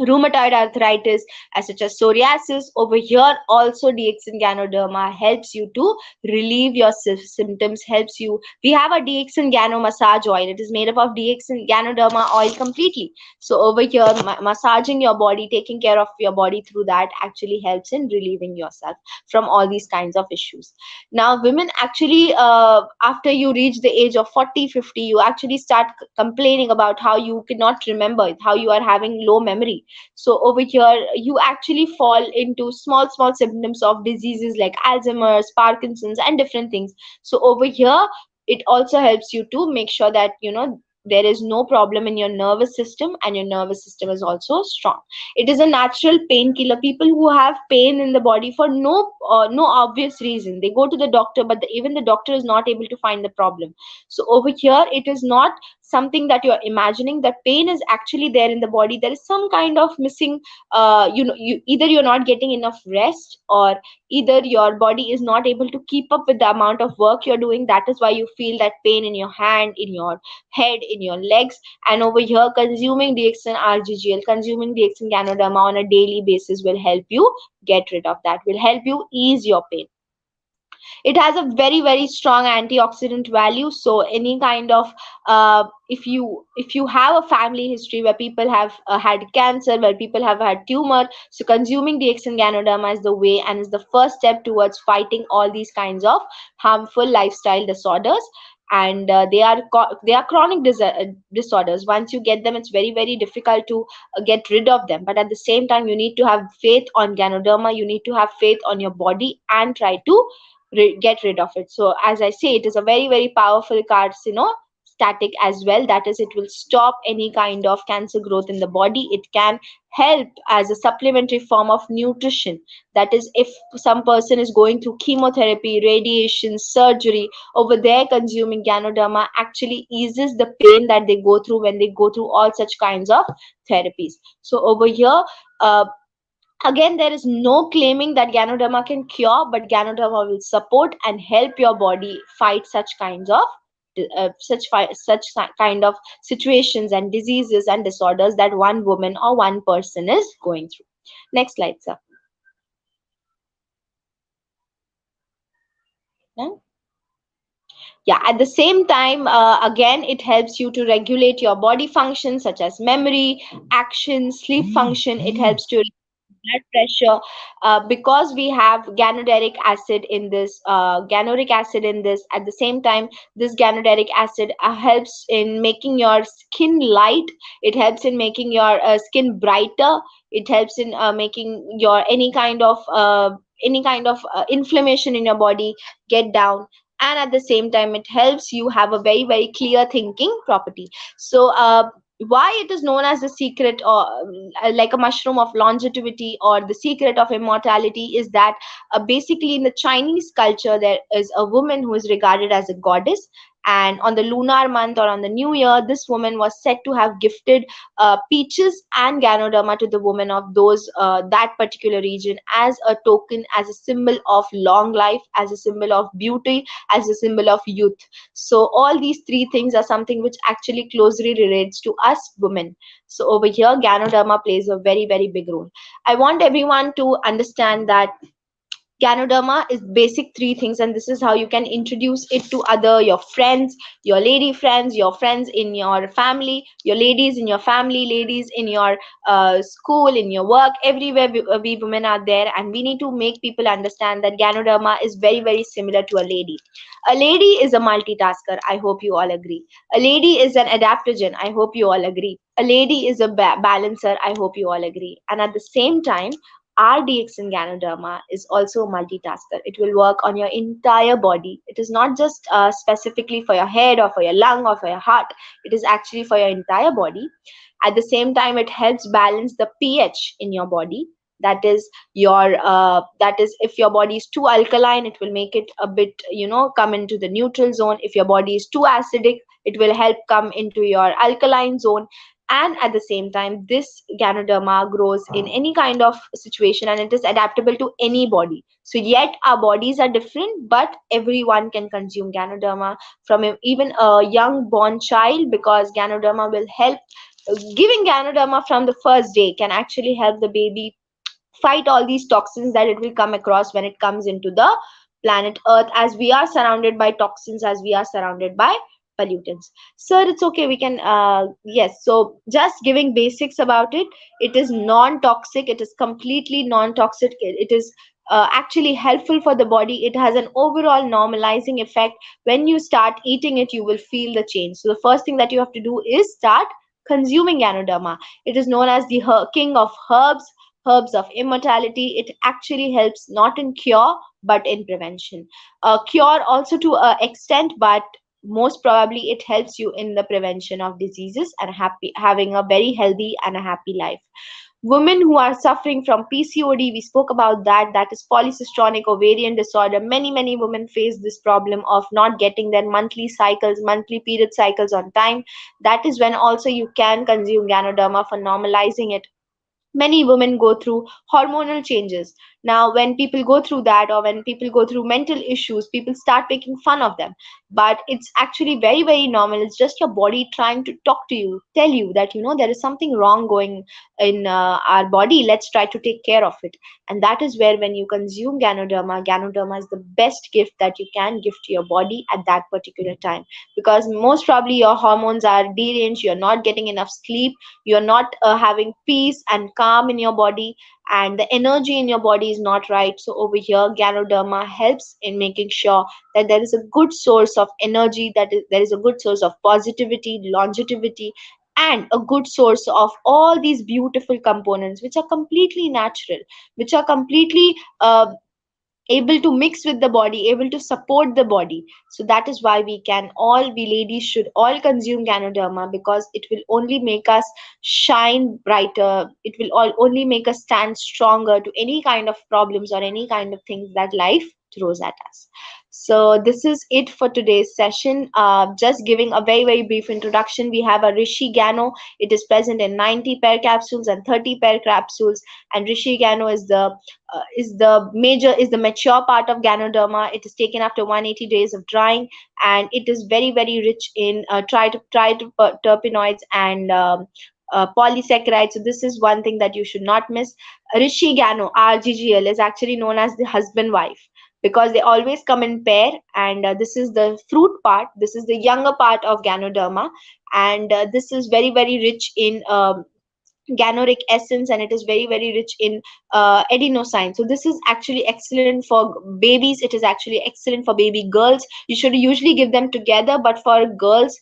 rheumatoid arthritis, such as psoriasis, over here also DX Ganoderma helps you to relieve your symptoms, helps you. We have a DX Gano massage oil. It is made up of DX Ganoderma oil completely. So over here, massaging your body, taking care of your body through that actually helps in relieving yourself from all these kinds of issues. Now women actually, after you reach the age of 40, 50, you actually start complaining about how you cannot remember, how you are having low memory. So over here, you actually fall into small symptoms of diseases like Alzheimer's, Parkinson's, and different things. So over here, it also helps you to make sure that there is no problem in your nervous system, and your nervous system is also strong. It is a natural painkiller. People who have pain in the body for no obvious reason, they go to the doctor, but even the doctor is not able to find the problem. So over here, it is not something that you're imagining. That pain is actually there in the body. There is some kind of missing, either you're not getting enough rest, or either your body is not able to keep up with the amount of work you're doing. That is why you feel that pain in your hand, in your head, in your legs. And over here, consuming DX and RGGL, consuming DX and Ganoderma on a daily basis will help you get rid of that, will help you ease your pain. It has a very very strong antioxidant value. So any kind of if you have a family history where people have had cancer, where people have had tumor, so consuming DX and Ganoderma is the way, and is the first step towards fighting all these kinds of harmful lifestyle disorders. And they are chronic disorders. Once you get them, it's very very difficult to get rid of them. But at the same time, you need to have faith on Ganoderma, you need to have faith on your body, and try to get rid of it. So as I say, it is a very very powerful carcinostatic as well. That is, it will stop any kind of cancer growth in the body. It can help as a supplementary form of nutrition. That is, if some person is going through chemotherapy, radiation, surgery, over there consuming Ganoderma actually eases the pain that they go through when they go through all such kinds of therapies. So over here, again, there is no claiming that Ganoderma can cure, but Ganoderma will support and help your body fight such kinds of kind of situations and diseases and disorders that one woman or one person is going through. Next slide, sir. Yeah, at the same time, again, it helps you to regulate your body functions such as memory, action, sleep function. It helps to blood pressure, because we have ganoderic acid in this, ganoric acid in this. At the same time, this ganoderic acid helps in making your skin light. It helps in making your skin brighter. It helps in making your any kind of inflammation in your body get down. And at the same time, it helps you have a very very clear thinking property. So why it is known as the secret, or like a mushroom of longevity or the secret of immortality, is that basically in the Chinese culture there is a woman who is regarded as a goddess, and on the lunar month or on the new year, this woman was said to have gifted peaches and ganoderma to the woman of those that particular region, as a token, as a symbol of long life, as a symbol of beauty, as a symbol of youth. So all these three things are something which actually closely relates to us women. So over here, Ganoderma plays a very, very big role. I want everyone to understand that Ganoderma is basic three things, and this is how you can introduce it to other your friends, your friends in your family, your ladies in your family, ladies in your school, in your work, everywhere we women are there, and we need to make people understand that Ganoderma is very, very similar to a lady. A lady is a multitasker. I hope you all agree. A lady is an adaptogen. I hope you all agree. A lady is a balancer. I hope you all agree. And at the same time, RDX in Ganoderma is also a multitasker. It will work on your entire body. It is not just specifically for your head or for your lung or for your heart. It is actually for your entire body. At the same time, it helps balance the pH in your body. That is that is, if your body is too alkaline, it will make it a bit, come into the neutral zone. If your body is too acidic, it will help come into your alkaline zone. And at the same time, this Ganoderma grows in any kind of situation, and it is adaptable to any body. So yet our bodies are different, but everyone can consume Ganoderma, from even a young born child, because Ganoderma will help. Giving Ganoderma from the first day can actually help the baby fight all these toxins that it will come across when it comes into the planet Earth, as we are surrounded by toxins, as we are surrounded by pollutants. Sir, it's okay, we can yes, so just giving basics about it. It is non-toxic, it is completely non-toxic. It is actually helpful for the body. It has an overall normalizing effect. When you start eating it, you will feel the change. So the first thing that you have to do is start consuming Ganoderma. It is known as the king of herbs, herbs of immortality. It actually helps not in cure but in prevention. Cure also to an extent, but most probably it helps you in the prevention of diseases and having a very healthy and a happy life. Women who are suffering from PCOD, we spoke about that. That is polycystic ovarian disorder. Many women face this problem of not getting their monthly cycles, monthly period cycles on time. That is when also you can consume Ganoderma for normalizing it. Many women go through hormonal changes. Now when people go through that, or when people go through mental issues, people start making fun of them, but it's actually very, very normal. It's just your body trying to talk to you, tell you that there is something wrong going in our body. Let's try to take care of it. And that is where, when you consume Ganoderma is the best gift that you can give to your body at that particular time, because most probably your hormones are deranged, you're not getting enough sleep, you're not having peace and calm in your body, and the energy in your body is not right. So over here, Ganoderma helps in making sure that there is a good source of energy, there is a good source of positivity, longevity, and a good source of all these beautiful components which are completely natural, which are completely able to mix with the body, able to support the body. So that is why we ladies should all consume Ganoderma, because it will only make us shine brighter. It will only make us stand stronger to any kind of problems or any kind of things that life throws at us. So this is it for today's session. Just giving a very, very brief introduction. We have a Rishi Gano. It is present in 90 pair capsules and 30 pair capsules. And Rishi Gano is the mature part of Ganoderma. It is taken after 180 days of drying, and it is very, very rich in triterpenoids and polysaccharide. So this is one thing that you should not miss. Rishi Gano, RGGL, is actually known as the husband wife, because they always come in pair. And this is the fruit part, this is the younger part of Ganoderma, and this is very, very rich in ganoric essence, and it is very, very rich in adenosine. So this is actually excellent for babies. It is actually excellent for baby girls. You should usually give them together, but for girls,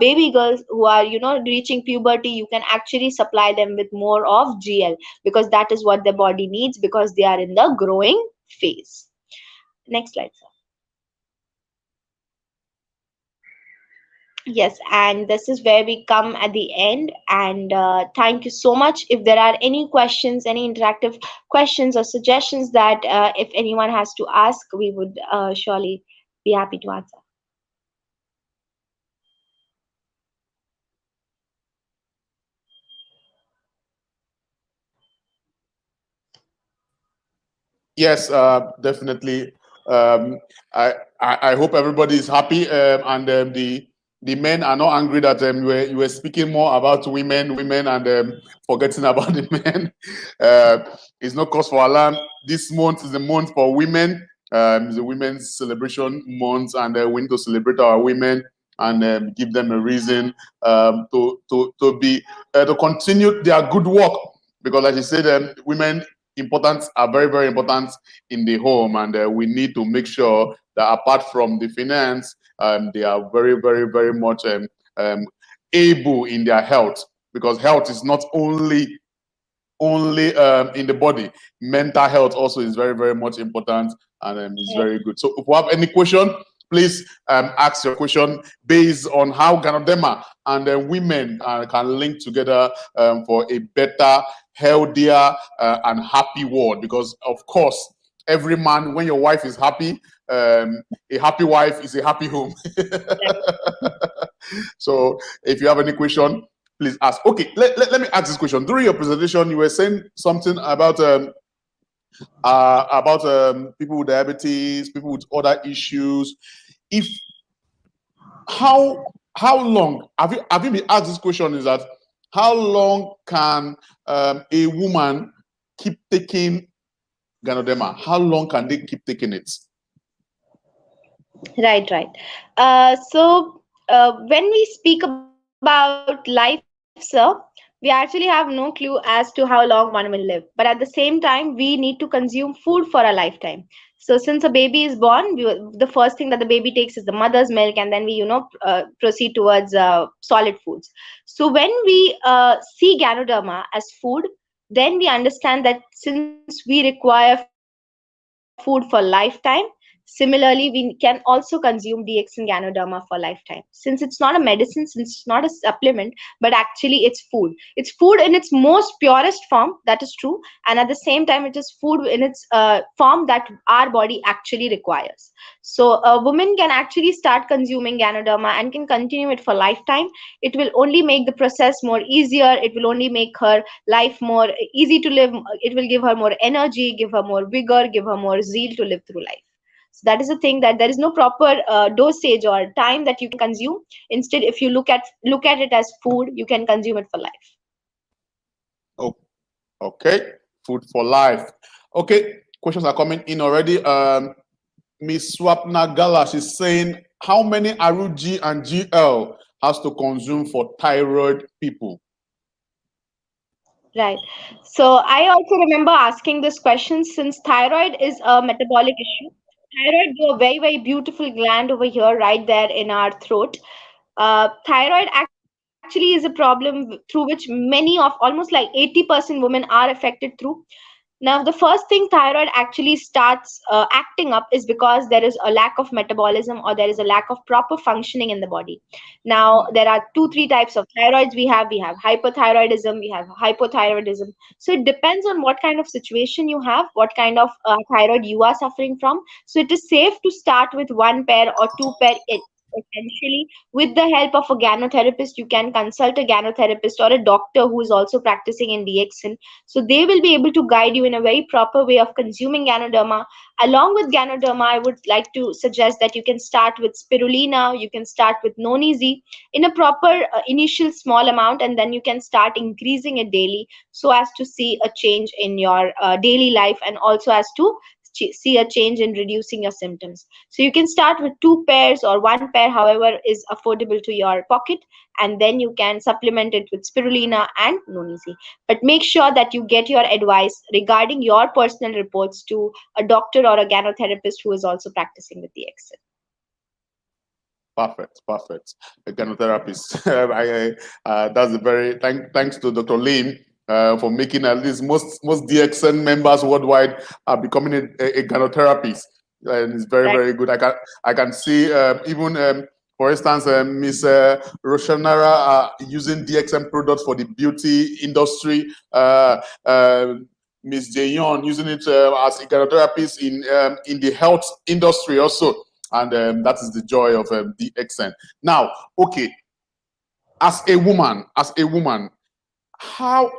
baby girls who are reaching puberty, you can actually supply them with more of GL, because that is what their body needs, because they are in the growing phase. Next slide, sir. Yes, and this is where we come at the end. And thank you so much. If there are any questions, any interactive questions or suggestions that if anyone has to ask, we would surely be happy to answer. Yes, definitely. Um, I hope everybody is happy, and the men are not angry that you were speaking more about women, and forgetting about the men. It's no cause for alarm. This month is the month for women. It's a women's celebration month, and we need to celebrate our women and give them a reason to be to continue their good work, because, like you said, women important are very, very important in the home, and we need to make sure that apart from the finance, they are very, very, very much um, able in their health, because health is not only in the body. Mental health also is very, very much important, and is very good. So if you have any question, please ask your question based on how Ganoderma and women can link together for a better, healthier, and happy world. Because of course, every man, when your wife is happy, a happy wife is a happy home. So if you have any question, please ask. Okay, let me ask this question. During your presentation, you were saying something about people with diabetes, people with other issues. If how long have you been asked this question? Is that how long can a woman keep taking Ganoderma? How long can they keep taking it? Right, right. When we speak about life, sir, we actually have no clue as to how long one will live. But at the same time, we need to consume food for a lifetime. So since a baby is born, the first thing that the baby takes is the mother's milk, and then we, proceed towards solid foods. So when we see Ganoderma as food, then we understand that since we require food for lifetime, similarly, we can also consume DX and Ganoderma for lifetime. Since it's not a medicine, since it's not a supplement, but actually it's food. It's food in its most purest form, that is true. And at the same time, it is food in its form that our body actually requires. So a woman can actually start consuming Ganoderma and can continue it for lifetime. It will only make the process more easier. It will only make her life more easy to live. It will give her more energy, give her more vigor, give her more zeal to live through life. So that is the thing, that there is no proper dosage or time that you can consume. Instead, if you look at it as food, you can consume it for life. Oh, okay, food for life. Okay, questions are coming in already. Miss Swapna Galash is saying, how many RUG and GL has to consume for thyroid people? Right. So I also remember asking this question, since thyroid is a metabolic issue. Thyroid is a very, very beautiful gland over here, right there in our throat. Thyroid actually is a problem through which many of almost like 80% women are affected through. Now, the first thing thyroid actually starts acting up is because there is a lack of metabolism, or there is a lack of proper functioning in the body. Now, there are two, three types of thyroids we have. We have hypothyroidism, we have hypothyroidism. So it depends on what kind of situation you have, what kind of thyroid you are suffering from. So it is safe to start with one pair or two pair. Essentially, with the help of a gynotherapist, you can consult a gynotherapist or a doctor who is also practicing in DXN. So they will be able to guide you in a very proper way of consuming Ganoderma. Along with Ganoderma, I would like to suggest that you can start with Spirulina, you can start with Nonizi in a proper initial small amount, and then you can start increasing it daily so as to see a change in your daily life, and also as to see a change in reducing your symptoms. So you can start with two pairs or one pair, however is affordable to your pocket, and then you can supplement it with Spirulina and Nonizi. But make sure that you get your advice regarding your personal reports to a doctor or a gynotherapist who is also practicing with the Excel. Perfect, perfect. A gynotherapist. That's a very thanks to Dr. Lim for making at least most DXN members worldwide are becoming a gynotherapist, and it's very, Right. very good. I can see even For instance, Miss Roshanara using DXM products for the beauty industry. Miss Jayon using it as a gynotherapist in the health industry also, and that is the joy of DXM. Now, okay, as a woman, how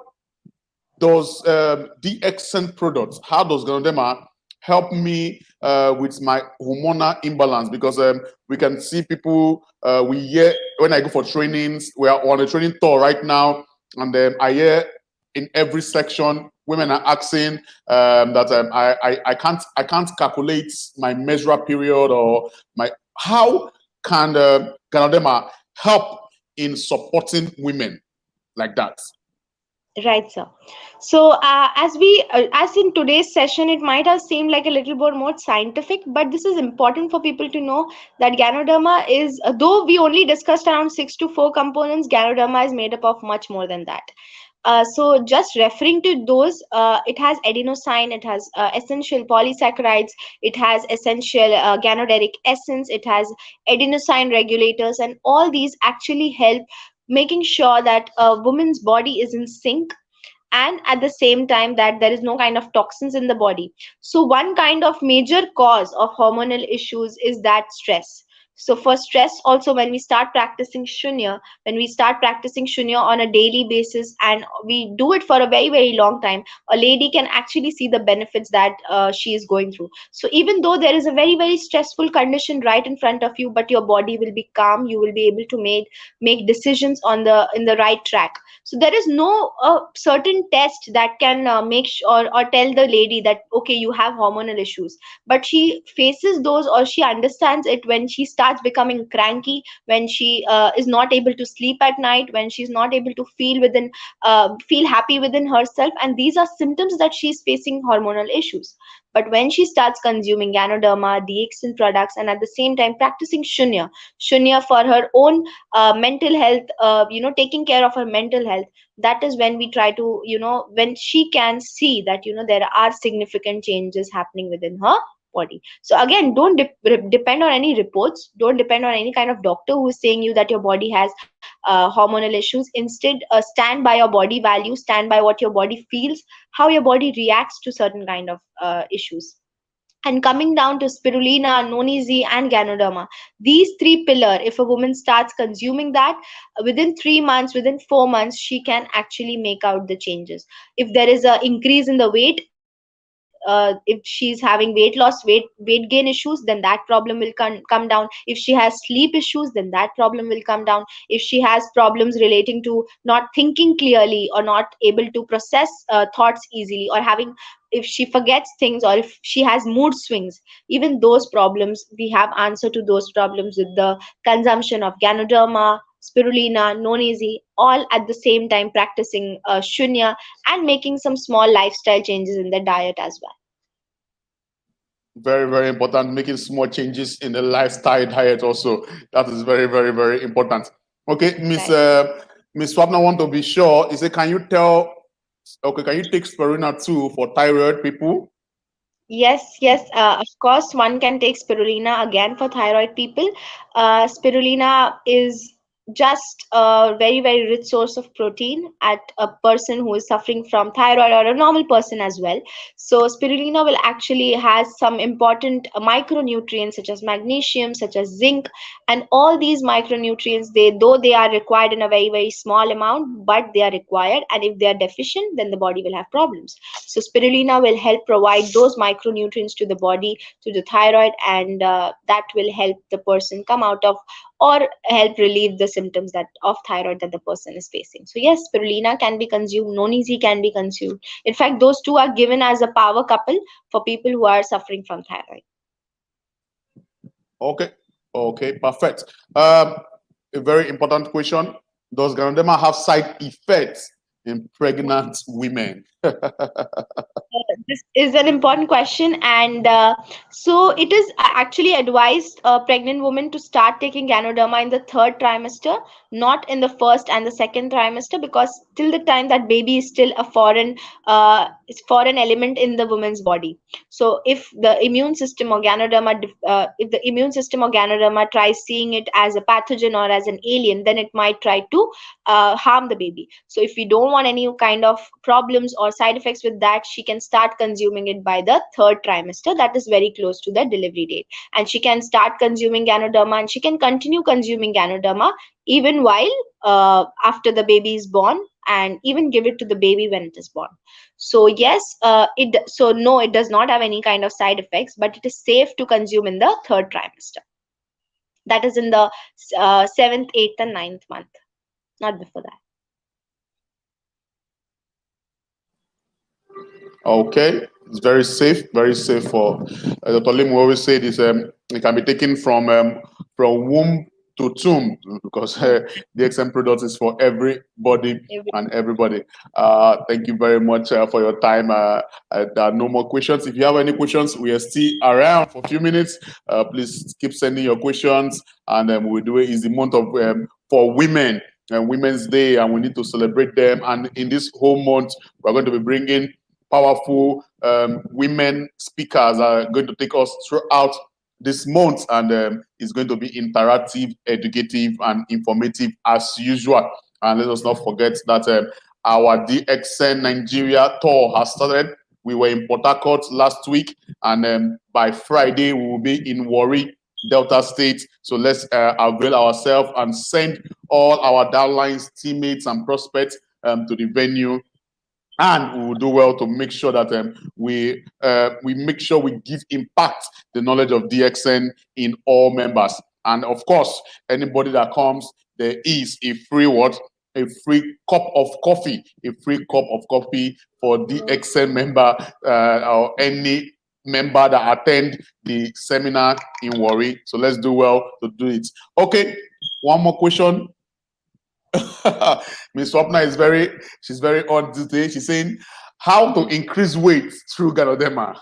does DXN products, how does Ganoderma help me with my hormonal imbalance? Because we can see people, we hear when I go for trainings, we are on a training tour right now, and I hear in every section, women are asking that I can't calculate my menstrual period or my, how can Ganoderma help in supporting women like that? Right, sir. So, as in today's session, it might have seemed like a little bit more scientific, but this is important for people to know that Ganoderma is, though we only discussed around 6 to 4 components, Ganoderma is made up of much more than that. So just referring to those, it has adenosine, it has essential polysaccharides, it has essential ganoderic essence, it has adenosine regulators, and all these actually help making sure that a woman's body is in sync, and at the same time that there is no kind of toxins in the body. So one kind of major cause of hormonal issues is that stress. So for stress also, when we start practicing shunya, on a daily basis, and we do it for a very very long time, a lady can actually see the benefits that she is going through. So even though there is a very very stressful condition right in front of you, but your body will be calm, you will be able to make decisions on the in the right track. So there is no certain test that can make sure or tell the lady that okay, you have hormonal issues, but she faces those, or she understands it when she starts becoming cranky, when she is not able to sleep at night, when she's not able to feel happy within herself, and these are symptoms that she's facing hormonal issues. But when she starts consuming Ganoderma, DXN products, and at the same time practicing shunya for her own mental health, taking care of her mental health, that is when we try to, when she can see that, there are significant changes happening within her body. So again, don't depend on any reports, don't depend on any kind of doctor who is saying you that your body has hormonal issues. Instead, stand by your body values, stand by what your body feels, how your body reacts to certain kind of issues. And coming down to spirulina, noni, and ganoderma, these three pillar, if a woman starts consuming that, within 3 months, within 4 months, she can actually make out the changes. If there is a increase in the weight, if she's having weight loss, weight gain issues, then that problem will come down. If she has sleep issues, then that problem will come down. If she has problems relating to not thinking clearly, or not able to process thoughts easily, or having, if she forgets things, or if she has mood swings, even those problems, we have answer to those problems with the consumption of ganoderma, spirulina, noni, all at the same time practicing shunya, and making some small lifestyle changes in their diet as well. Very, very important. Making small changes in the lifestyle diet also. That is very, very, very important. Okay, Miss Right. Miss Swapna want to be sure. He said, can you tell? Okay, can you take spirulina too for thyroid people? Yes, yes, of course, one can take spirulina again for thyroid people. Spirulina is just a very, very rich source of protein at a person who is suffering from thyroid, or a normal person as well. So spirulina will actually has some important micronutrients such as magnesium, such as zinc, and all these micronutrients, though they are required in a very, very small amount, but they are required, and if they are deficient, then the body will have problems. So spirulina will help provide those micronutrients to the body, to the thyroid, and that will help the person come out of, or help relieve the symptoms that of thyroid that the person is facing. So yes, spirulina can be consumed, noni can be consumed. In fact, those two are given as a power couple for people who are suffering from thyroid. Okay, okay, perfect. A very important question. Does Ganoderma have side effects in pregnant women? This is an important question, and so it is actually advised pregnant women to start taking ganoderma in the third trimester, not in the first and the second trimester, because till the time that baby is still a foreign foreign element in the woman's body. So if the immune system or if the immune system or Ganoderma tries seeing it as a pathogen or as an alien, then it might try to harm the baby. So if we don't want any kind of problems or side effects with that, she can start consuming it by the third trimester, that is very close to the delivery date, and she can start consuming Ganoderma, and she can continue consuming Ganoderma even while after the baby is born, and even give it to the baby when it is born. So yes, so no, it does not have any kind of side effects, but it is safe to consume in the third trimester. That is in the seventh, eighth, and ninth month, not before that. Okay, it's very safe for Dr. Lim. We always say this. It can be taken from womb to tomb because the XM product is for everybody and everybody. Thank you very much for your time. There are no more questions. If you have any questions, we are still around for a few minutes. Please keep sending your questions, and we'll do it. It's the month of for women. Women's Day, and we need to celebrate them. And in this whole month, we're going to be bringing powerful women speakers are going to take us throughout this month, and it's going to be interactive, educative, and informative as usual. And let us not forget that our DXN Nigeria tour has started. We were in Port Harcourt last week, and by Friday we will be in Warri, Delta State. So let's avail ourselves and send all our downlines, teammates, and prospects to the venue. And we will do well to make sure that we make sure we give impact the knowledge of DXN in all members. And of course, anybody that comes, there is a free what? A free cup of coffee, a free cup of coffee for DXN member or any member that attend the seminar in Warri. So let's do well to do it. Okay, one more question. Miss Swapna she's very odd today. She's saying how to increase weight through Ganoderma.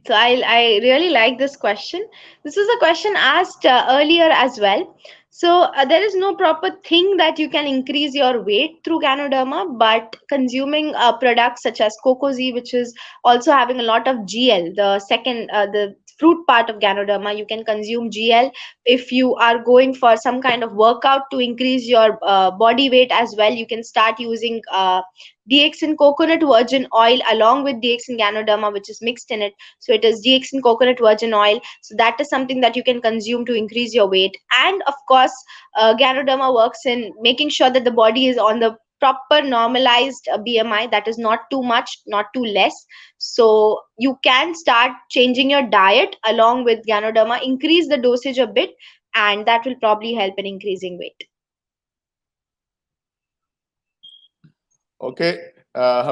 So I really like this question. This is a question asked earlier as well. So there is no proper thing that you can increase your weight through Ganoderma, but consuming products such as Cocozi, which is also having a lot of GL, the fruit part of Ganoderma, you can consume GL. If you are going for some kind of workout to increase your body weight as well, you can start using DXN coconut virgin oil along with DXN Ganoderma, which is mixed in it. So it is DXN coconut virgin oil. So that is something that you can consume to increase your weight. And of course, Ganoderma works in making sure that the body is on the proper normalized BMI, that is not too much, not too less. So you can start changing your diet along with Ganoderma, increase the dosage a bit, and that will probably help in increasing weight. Okay,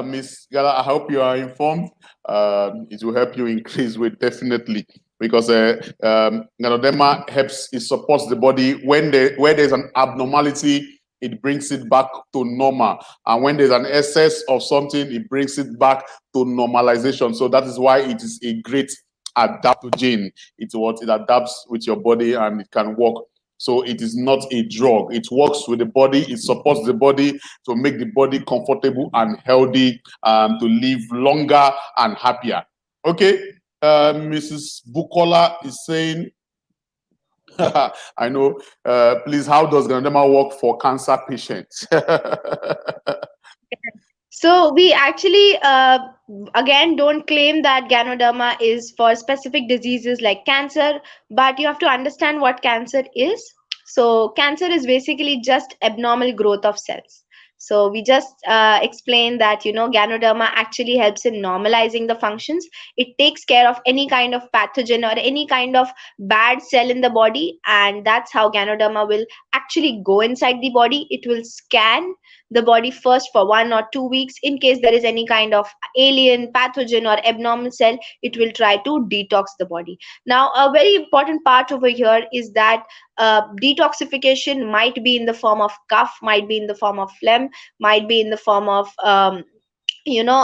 Miss Gala, I hope you are informed. It will help you increase weight definitely because Ganoderma helps, it supports the body where there's an abnormality. It brings it back to normal, and when there's an excess of something, it brings it back to normalization. So that is why it is a great adaptogen. It adapts with your body and it can work. So it is not a drug. It works with the body. It supports the body to make the body comfortable and healthy, to live longer and happier. Okay, Mrs. Bukola is saying, I know, please, how does Ganoderma work for cancer patients? So we actually, again, don't claim that Ganoderma is for specific diseases like cancer, but you have to understand what cancer is. So cancer is basically just abnormal growth of cells. So we just explained that, Ganoderma actually helps in normalizing the functions. It takes care of any kind of pathogen or any kind of bad cell in the body, and that's how Ganoderma will actually go inside the body. It will scan the body first for 1 or 2 weeks. In case there is any kind of alien pathogen or abnormal cell, it will try to detox the body. Now a very important part over here is that detoxification might be in the form of cough, might be in the form of phlegm, might be in the form of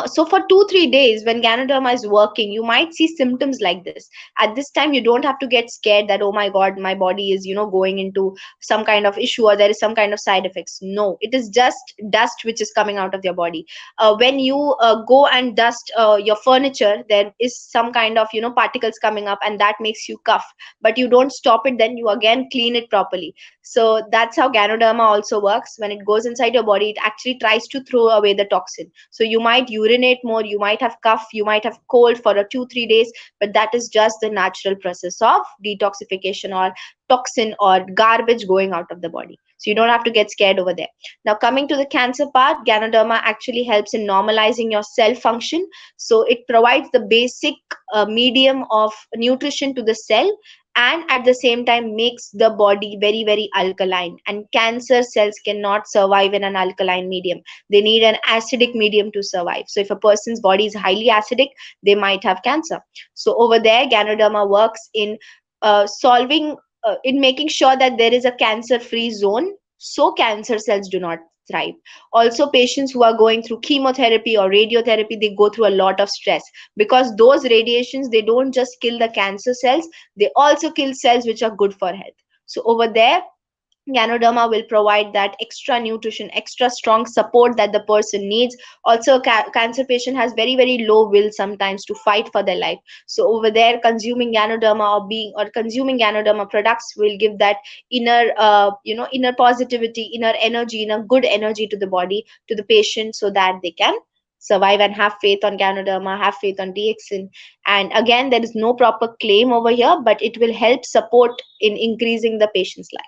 so for 2-3 days when Ganoderma is working, you might see symptoms like this. At this time, you don't have to get scared that, oh my god, my body is going into some kind of issue, or there is some kind of side effects. No, it is just dust which is coming out of your body. When you go and dust your furniture, there is some kind of particles coming up, and that makes you cough. But you don't stop it, then you again clean it properly. So that's how Ganoderma also works. When it goes inside your body, it actually tries to throw away the toxin. So you might urinate more, you might have cough, you might have cold for a 2-3 days, but that is just the natural process of detoxification, or toxin or garbage going out of the body. So you don't have to get scared over there. Now, coming to the cancer part, Ganoderma actually helps in normalizing your cell function. So it provides the basic medium of nutrition to the cell, and at the same time makes the body very very alkaline, and cancer cells cannot survive in an alkaline medium. They need an acidic medium to survive. So if a person's body is highly acidic, they might have cancer. So over there, Ganoderma works in solving in making sure that there is a cancer free zone, so cancer cells do not thrive. Also, patients who are going through chemotherapy or radiotherapy, they go through a lot of stress, because those radiations, they don't just kill the cancer cells, they also kill cells which are good for health. So over there, Ganoderma will provide that extra nutrition, extra strong support that the person needs. Also, cancer patient has very very low will sometimes to fight for their life. So over there, consuming Ganoderma, or consuming Ganoderma products, will give that inner inner positivity, inner energy, inner good energy to the body, to the patient, so that they can survive and have faith on Ganoderma, have faith on DXN. And again, there is no proper claim over here, but it will help support in increasing the patient's life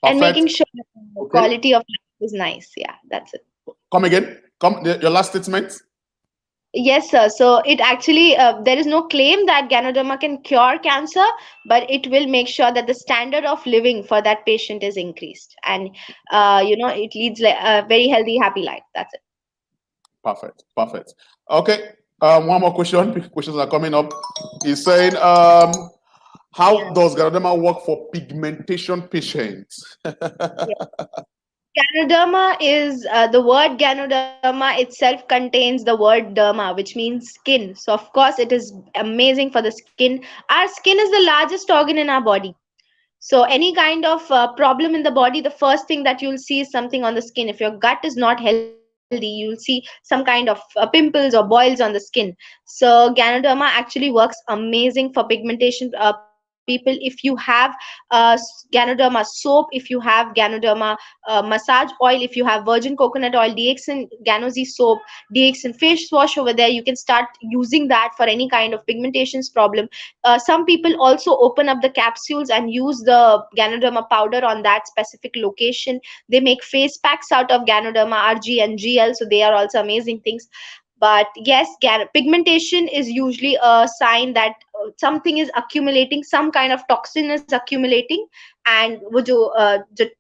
and making Perfect. sure the Okay. quality of life is nice. Yeah, that's it. Come again. Come. Your last statement. Yes, sir. So it actually, there is no claim that Ganoderma can cure cancer, but it will make sure that the standard of living for that patient is increased, and it leads like a very healthy, happy life. That's it. Perfect. Perfect. Okay. One more question. Questions are coming up. He's saying, how Yeah. does Ganoderma work for pigmentation patients? Ganoderma is the word Ganoderma itself contains the word derma, which means skin. So, of course, it is amazing for the skin. Our skin is the largest organ in our body. So, any kind of problem in the body, the first thing that you'll see is something on the skin. If your gut is not healthy, you'll see some kind of pimples or boils on the skin. So, Ganoderma actually works amazing for pigmentation people. If you have Ganoderma soap, if you have Ganoderma massage oil, if you have virgin coconut oil, DXN Ganozi soap, DXN face wash over there, you can start using that for any kind of pigmentations problem. Some people also open up the capsules and use the Ganoderma powder on that specific location. They make face packs out of Ganoderma RG and GL, so they are also amazing things. But yes, pigmentation is usually a sign that something is accumulating, some kind of toxin is accumulating. And वो जो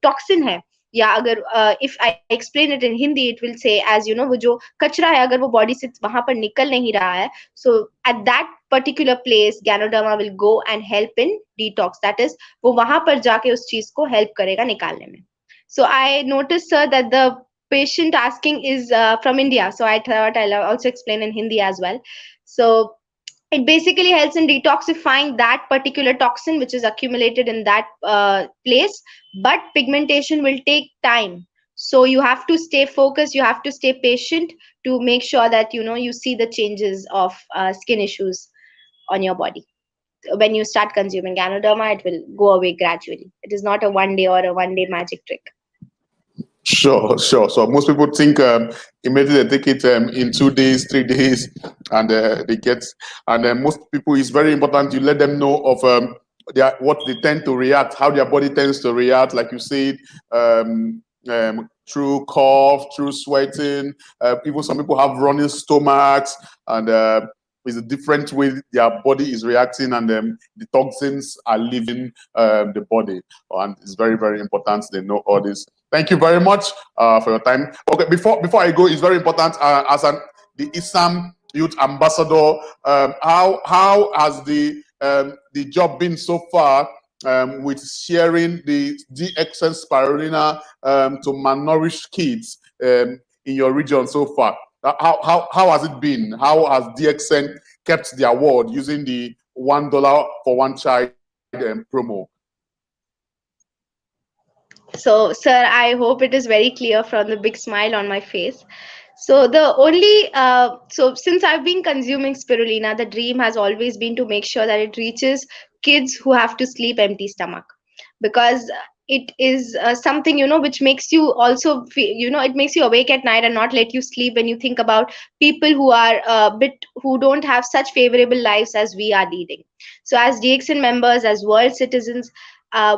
toxin है, या अगर if I explain it in Hindi, it will say as वो जो कचरा है, अगर वो body से वहां पर निकल नहीं रहा है, so at that particular place Ganoderma will go and help in detox. That is, वो वहां पर जाके उस चीज को help करेगा निकालने में. So I noticed, sir, that the patient asking is from India. So I thought I'll also explain in Hindi as well. So it basically helps in detoxifying that particular toxin which is accumulated in that place. But pigmentation will take time. So you have to stay focused, you have to stay patient to make sure that you see the changes of skin issues on your body. When you start consuming Ganoderma, it will go away gradually. It is not a one day or a one day magic trick. Sure, sure. So most people think immediately they take it in 2 days, 3 days, and they get. And most people, it's very important you let them know of what they tend to react, how their body tends to react. Like you said, through cough, through sweating. Even some people have running stomachs, and it's a different way their body is reacting, and the toxins are leaving the body. And it's very, very important they know all this. Thank you very much for your time. Okay, before I go, it's very important as the IIMSAM Youth Ambassador. How has the job been so far? with sharing the DXN Spirulina to malnourished kids in your region so far? How has it been? How has DXN kept the award using the $1 for one child promo? So, sir, I hope it is very clear from the big smile on my face. So, the only, so since I've been consuming spirulina, the dream has always been to make sure that it reaches kids who have to sleep empty stomach. Because it is something, which makes you also feel, it makes you awake at night and not let you sleep when you think about people who are a bit, who don't have such favorable lives as we are leading. So, as DXN members, as world citizens,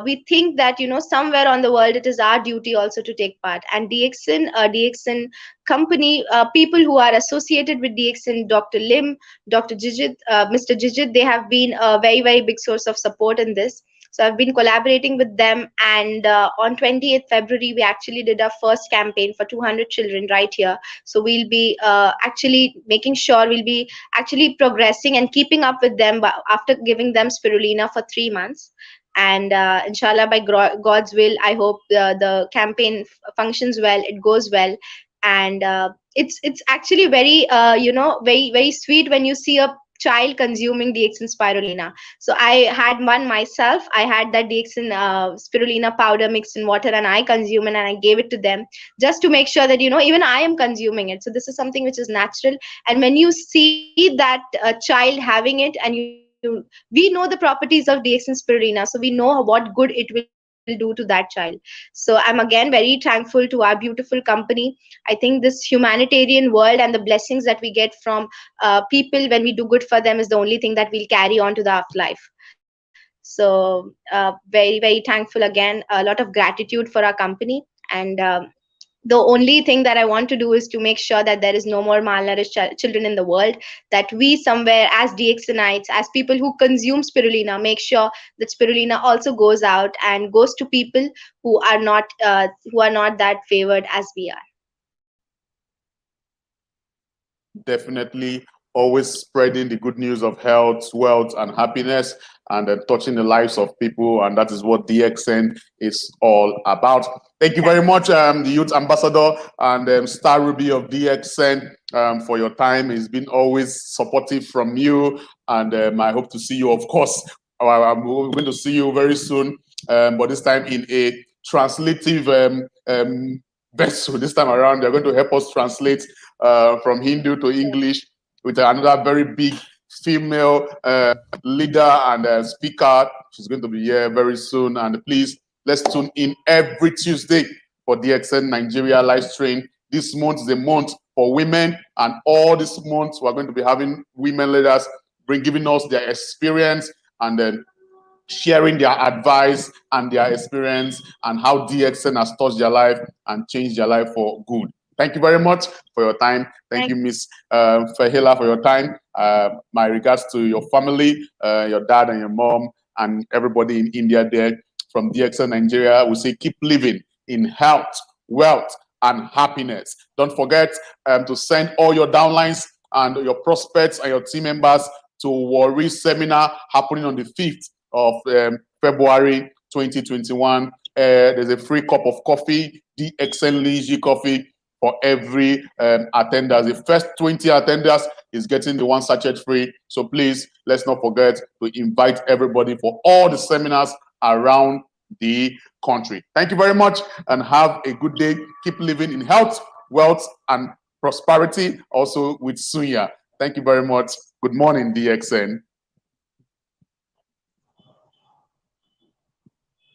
we think that somewhere on the world it is our duty also to take part. And DXN company, people who are associated with DXN, Dr. Lim, Dr. Jijit, Mr. Jijit, they have been a very very big source of support in this. So I've been collaborating with them, and on 28th February we actually did our first campaign for 200 children right here. So we'll be actually making sure, we'll be actually progressing and keeping up with them after giving them spirulina for 3 months. And inshallah, by God's will, I hope the campaign functions well, it goes well. And it's actually very very very sweet when you see a child consuming DXN spirulina. So I had one myself. I had that DXN spirulina powder mixed in water, and I consume it, and I gave it to them just to make sure that even I am consuming it. So this is something which is natural. And when you see that child having it, and we know the properties of DXN spirulina, so we know what good it will do to that child. So I'm again very thankful to our beautiful company. I think this humanitarian world and the blessings that we get from people when we do good for them is the only thing that we'll carry on to the afterlife. So very very thankful again, a lot of gratitude for our company. And the only thing that I want to do is to make sure that there is no more malnourished children in the world, that we somewhere as DXNites, as people who consume spirulina, make sure that spirulina also goes out and goes to people who are not that favored as we are. Definitely always spreading the good news of health, wealth, and happiness, and touching the lives of people. And that is what DXN is all about. Thank you very much, the Youth Ambassador and Star Ruby of DXN, for your time. It's been always supportive from you. And I hope to see you, of course. I'm going to see you very soon, but this time in a translative vessel. This time around, they're going to help us translate from Hindu to English with another very big female leader and speaker. She's going to be here very soon. And please, let's tune in every Tuesday for DXN Nigeria live stream. This month is a month for women, and all this month we're going to be having women leaders giving us their experience and then sharing their advice and their experience and how DXN has touched their life and changed their life for good. Thank you very much for your time. Thank you, Miss Faheela, for your time. My regards to your family, your dad and your mom, and everybody in India there from DXN Nigeria. We say keep living in health, wealth, and happiness. Don't forget to send all your downlines and your prospects and your team members to Warri seminar happening on the 5th of February 2021. There's a free cup of coffee, DXN Leisure coffee, for every attender. The first 20 attenders is getting the one sachet free. So please, let's not forget to invite everybody for all the seminars around the country. Thank you very much and have a good day. Keep living in health, wealth, and prosperity, also with Sunya. Thank you very much. Good morning, DXN.